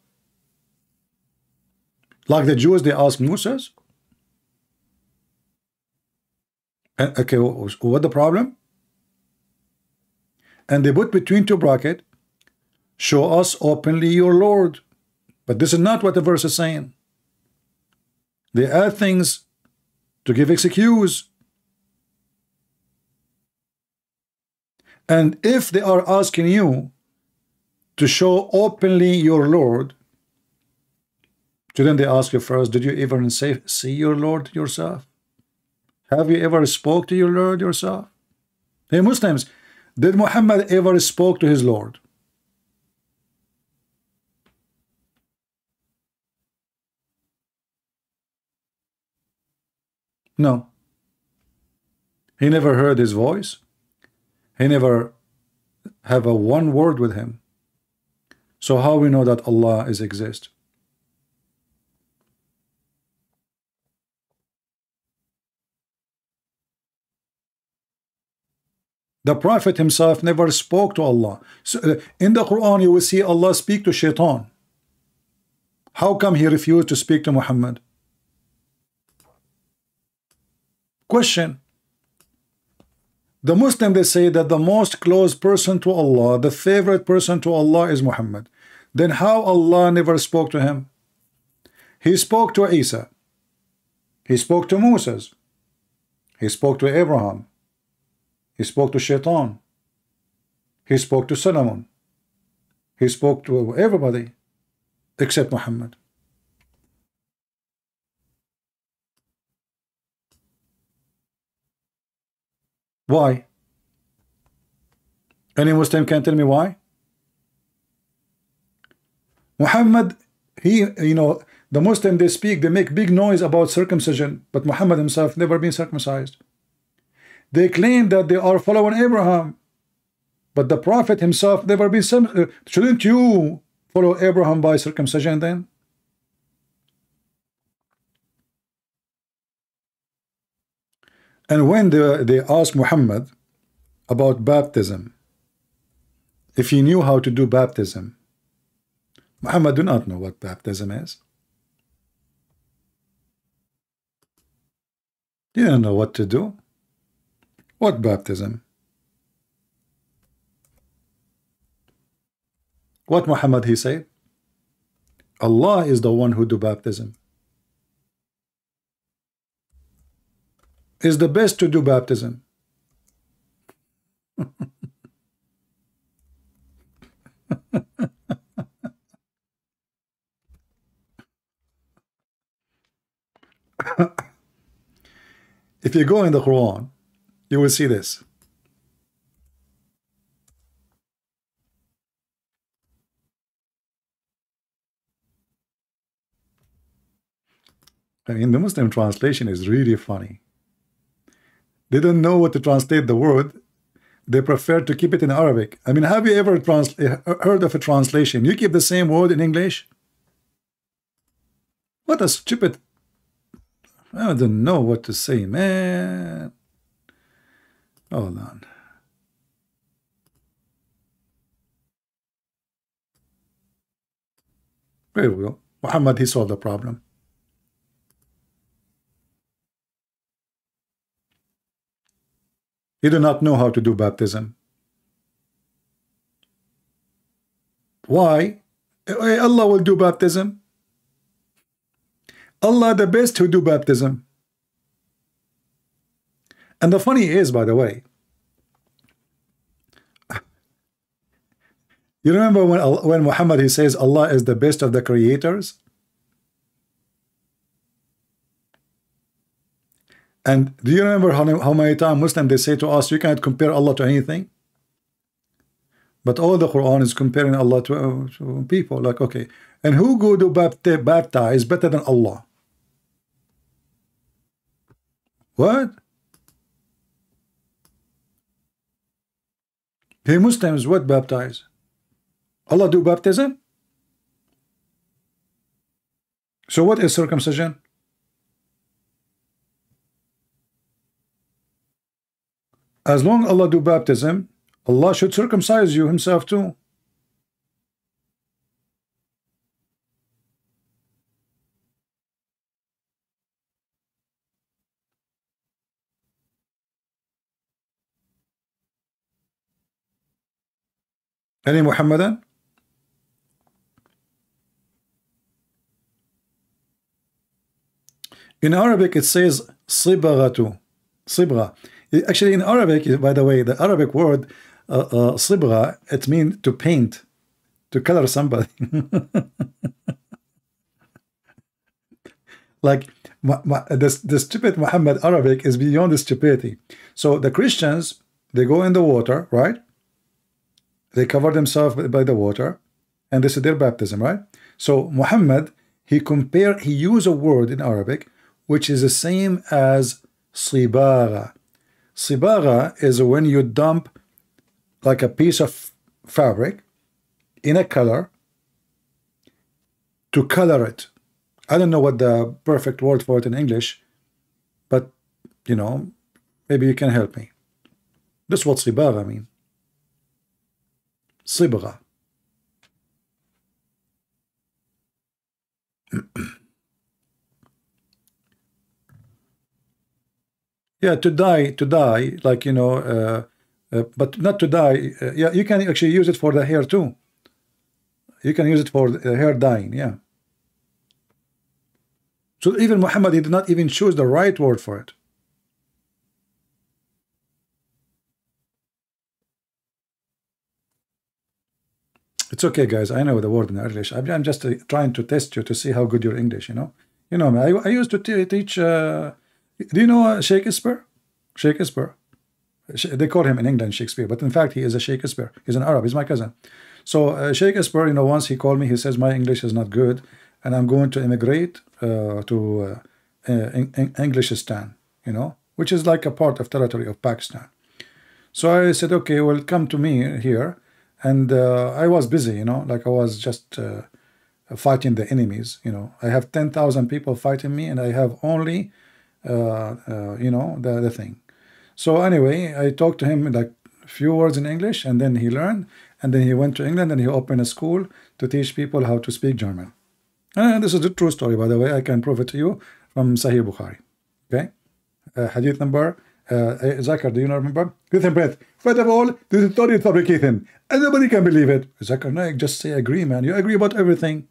like the Jews they asked Moses? And, okay, what the problem? And they put between two brackets, show us openly your Lord. But this is not what the verse is saying. They add things to give excuse. And if they are asking you to show openly your Lord, so then they ask you first, did you ever see your Lord yourself? Have you ever spoke to your Lord yourself? Hey Muslims, did Muhammad ever spoke to his Lord? No. He never heard his voice. He never have a one word with him. So how we know that Allah is exist? The Prophet himself never spoke to Allah. So, in the Quran you will see Allah speak to Shaitan. How come he refused to speak to Muhammad? Question. The Muslim, they say that the most close person to Allah, the favorite person to Allah is Muhammad. Then how Allah never spoke to him? He spoke to Isa. He spoke to Moses. He spoke to Abraham. He spoke to Shaitan. He spoke to Solomon. He spoke to everybody except Muhammad. Why? Any Muslim can tell me why? Muhammad, the Muslim, they speak, they make big noise about circumcision, but Muhammad himself never been circumcised. They claim that they are following Abraham, but the Prophet himself never been circumcised. Shouldn't you follow Abraham by circumcision then? And when they asked Muhammad about baptism, if he knew how to do baptism, Muhammad do not know what baptism is. He didn't know what to do. What baptism? What Muhammad he said? Allah is the one who do baptism. Is the best to do baptism. If you go in the Quran, you will see this. I mean, the Muslim translation is really funny. They don't know what to translate the word. They prefer to keep it in Arabic. I mean, have you ever heard of a translation? You keep the same word in English? What a stupid... I don't know what to say, man. Hold on. There we go. Muhammad, he solved the problem. He did not know how to do baptism. Why? Allah will do baptism. Allah the best who do baptism. And the funny is, by the way, you remember when Muhammad he says Allah is the best of the creators? And do you remember how many times Muslims they say to us, you cannot compare Allah to anything? But all the Quran is comparing Allah to people. Like, okay, and who go to baptize better than Allah? What? Hey, Muslims, what baptize? Allah do baptism? So what is circumcision? As long as Allah do baptism, Allah should circumcise you himself too. Any Muhammadan? In Arabic it says صبغة. صبغة. Actually in Arabic, by the way, the Arabic word صبغة, it means to paint, to color somebody. Like the stupid Muhammad Arabic is beyond the stupidity. So the Christians, they go in the water, right? They cover themselves by the water, and this is their baptism, right? So Muhammad, he used a word in Arabic which is the same as صباغة. صباغة is when you dump like a piece of fabric in a color to color it. I don't know what the perfect word for it in English, but you know, maybe you can help me. This is what صباغة mean. صبغة. Yeah, to die, like, you know, but not to die. Yeah, you can actually use it for the hair too. You can use it for hair dyeing, yeah. So even Muhammad, he did not even choose the right word for it. It's okay, guys. I know the word in English. I'm just trying to test you to see how good your English, you know. You know, I used to teach. Do you know Shakespeare? Shakespeare. They call him in England Shakespeare, but in fact he is a Shakespeare. He's an Arab. He's my cousin. So Shakespeare, you know, once he called me, he says my English is not good, and I'm going to immigrate to Englishistan, you know, which is like a part of territory of Pakistan. So I said, okay, well, come to me here. And I was busy, you know, like I was just fighting the enemies, you know. I have 10,000 people fighting me, and I have only, you know, the thing. So anyway, I talked to him like a few words in English, and then he learned, and then he went to England, and he opened a school to teach people how to speak German. And this is a true story, by the way. I can prove it to you from Sahih Bukhari. Okay? Hadith number... Zakir, do you not remember? Ethan Brett. First of all, this is totally fabricated, and nobody can believe it. Zakir Naik, just say agree, man. You agree about everything.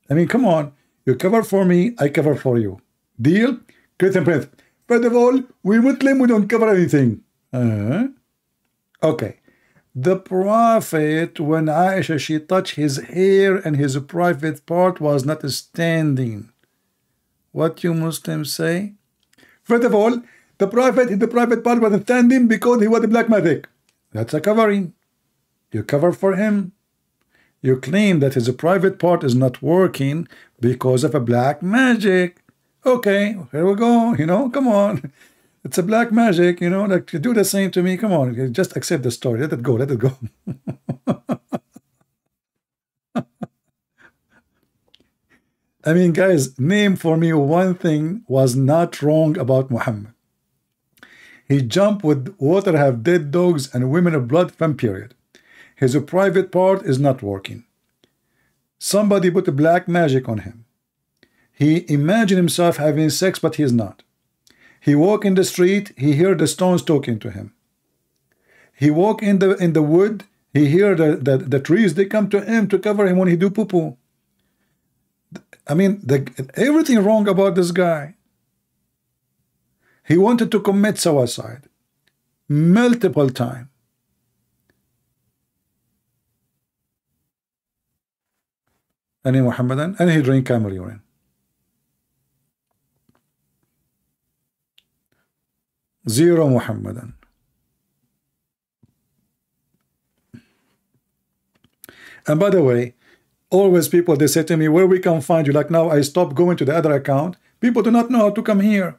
I mean, come on. You cover for me, I cover for you. Deal? Ethan Brett. First of all, we Muslim, we don't cover anything. Okay. The Prophet, when Aisha, she touched his hair and his private part was not standing. What you Muslims say? First of all, the Prophet in the private part was standing because he was a black magic. That's a covering. You cover for him. You claim that his private part is not working because of a black magic. Okay, here we go. You know, come on. It's a black magic, you know, like you do the same to me. Come on, just accept the story. Let it go, let it go. I mean, guys, name for me one thing was not wrong about Muhammad. He jumped with water have dead dogs and women of blood from period. His private part is not working. Somebody put a black magic on him. He imagined himself having sex, but he is not. He walk in the street, he hear the stones talking to him. He walk in the wood, He hear the trees, they come to him to cover him when he do poo-poo. I mean, everything wrong about this guy. He wanted to commit suicide multiple times. And he Muhammadan, and he drink camel urine. Zero Muhammadan. And by the way, always people, they say to me, where we can find you? Like now I stopped going to the other account. People do not know how to come here.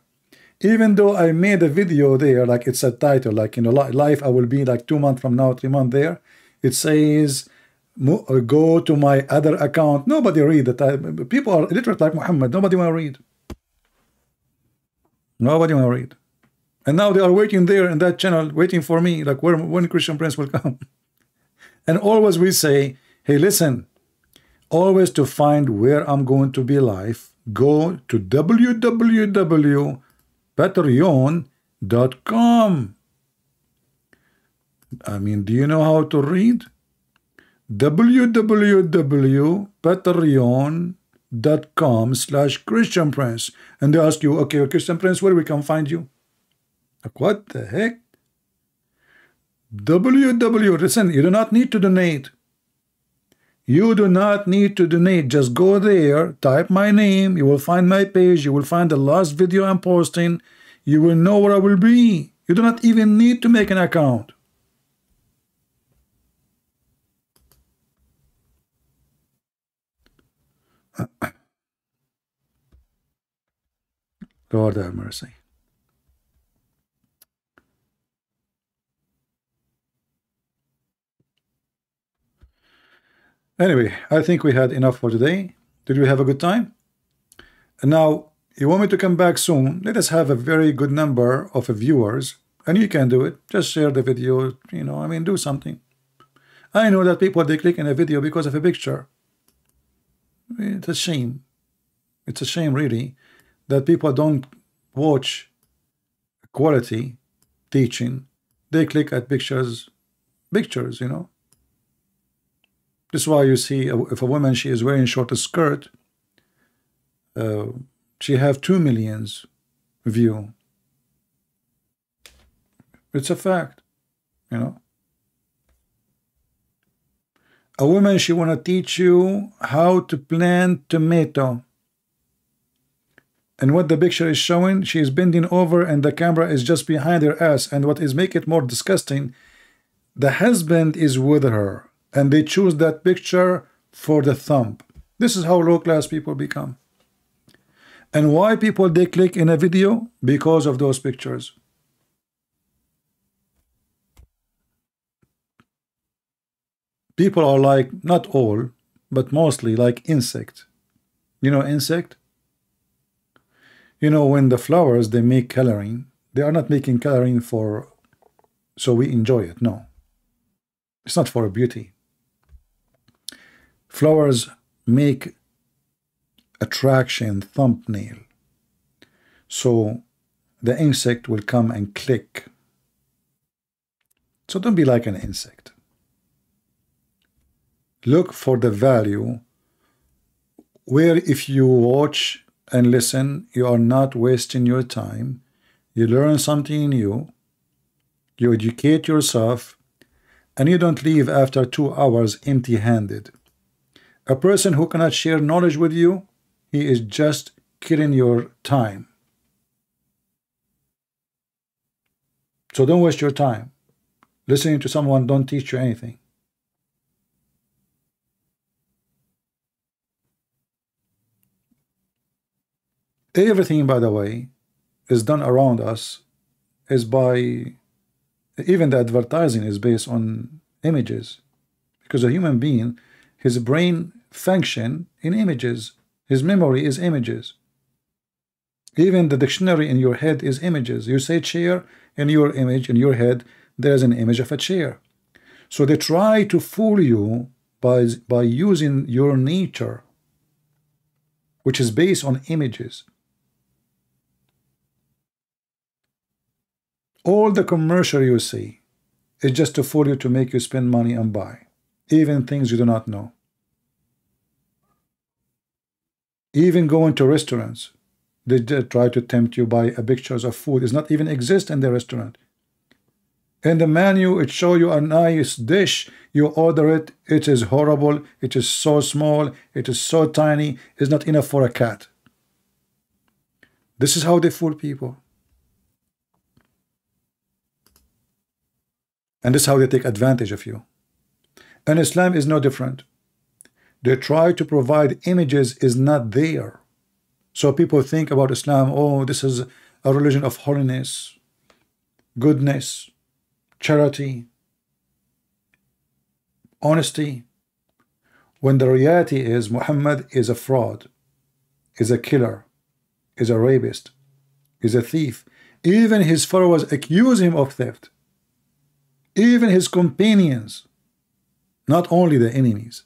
Even though I made a video there, like it's a title, like in a life I will be like 2 months from now, 3 months there. It says, go to my other account. Nobody read that. People are illiterate like Muhammad. Nobody want to read. Nobody want to read. And now they are waiting there in that channel, waiting for me, like when Christian Prince will come. And always we say, hey, listen, always to find where I'm going to be live, go to www.patreon.com. I mean, do you know how to read? www.patreon.com/Christian Prince. And they ask you, okay, Christian Prince, where we can find you? Like, what the heck? Listen, you do not need to donate. You do not need to donate. Just go there, type my name, you will find my page, you will find the last video I'm posting, you will know where I will be. You do not even need to make an account. Lord have mercy. Anyway, I think we had enough for today. Did we have a good time? And now, you want me to come back soon? Let us have a very good number of viewers, and you can do it. Just share the video, you know, I mean, do something. I know that people, they click in a video because of a picture. It's a shame. It's a shame, really, that people don't watch quality teaching. They click at pictures, you know. This is why you see if a woman, she is wearing short skirt, she have 2 million view. It's a fact, you know. A woman, she want to teach you how to plant tomato. And what the picture is showing, she is bending over and the camera is just behind her ass. And what is make it more disgusting, the husband is with her. And they choose that picture for the thumb. This is how low-class people become. And why people, they click in a video? Because of those pictures. People are like, not all, but mostly like insect. You know insect? You know, when the flowers, they make coloring, they are not making coloring for so we enjoy it. No. It's not for beauty. Flowers make attraction thumbnail. So the insect will come and click. So don't be like an insect. Look for the value where if you watch and listen, you are not wasting your time. You learn something new. You educate yourself. And you don't leave after 2 hours empty-handed. A person who cannot share knowledge with you, he is just killing your time. So don't waste your time listening to someone don't teach you anything. Everything, by the way, is done around us is by, even the advertising is based on images. Because a human being, his brain function in images. His memory is images. Even the dictionary in your head is images. You say chair, in your image, in your head, there's an image of a chair. So they try to fool you by using your nature, which is based on images. All the commercial you see is just to fool you, to make you spend money and buy, even things you do not know. Even going to restaurants, they try to tempt you by pictures of food does not even exist in the restaurant. In the menu, it shows you a nice dish. You order it. It is horrible. It is so small. It is so tiny. It's not enough for a cat. This is how they fool people. And this is how they take advantage of you. And Islam is no different. They try to provide images is not there. So people think about Islam, oh, this is a religion of holiness, goodness, charity, honesty, when the reality is Muhammad is a fraud, is a killer, is a rapist, is a thief. Even his followers accuse him of theft. Even his companions, not only the enemies.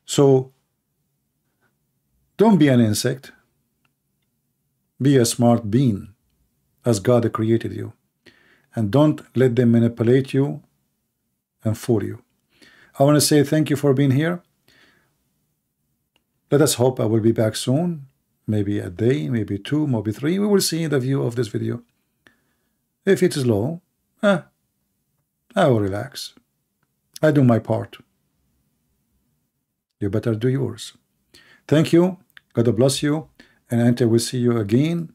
So don't be an insect. Be a smart being as God created you. And don't let them manipulate you and fool you. I want to say thank you for being here. Let us hope I will be back soon. Maybe a day, maybe two, maybe three. We will see the view of this video. If it is low, I will relax. I do my part. You better do yours. Thank you. God bless you. And until we see you again,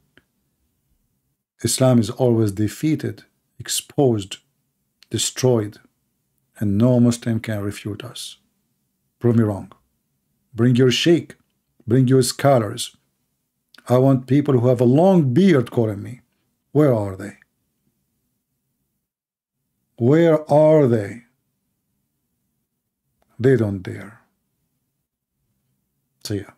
Islam is always defeated, exposed, destroyed, and no Muslim can refute us. Prove me wrong. Bring your sheikh. Bring your scholars. I want people who have a long beard calling me. Where are they? Where are they? They don't dare. See ya.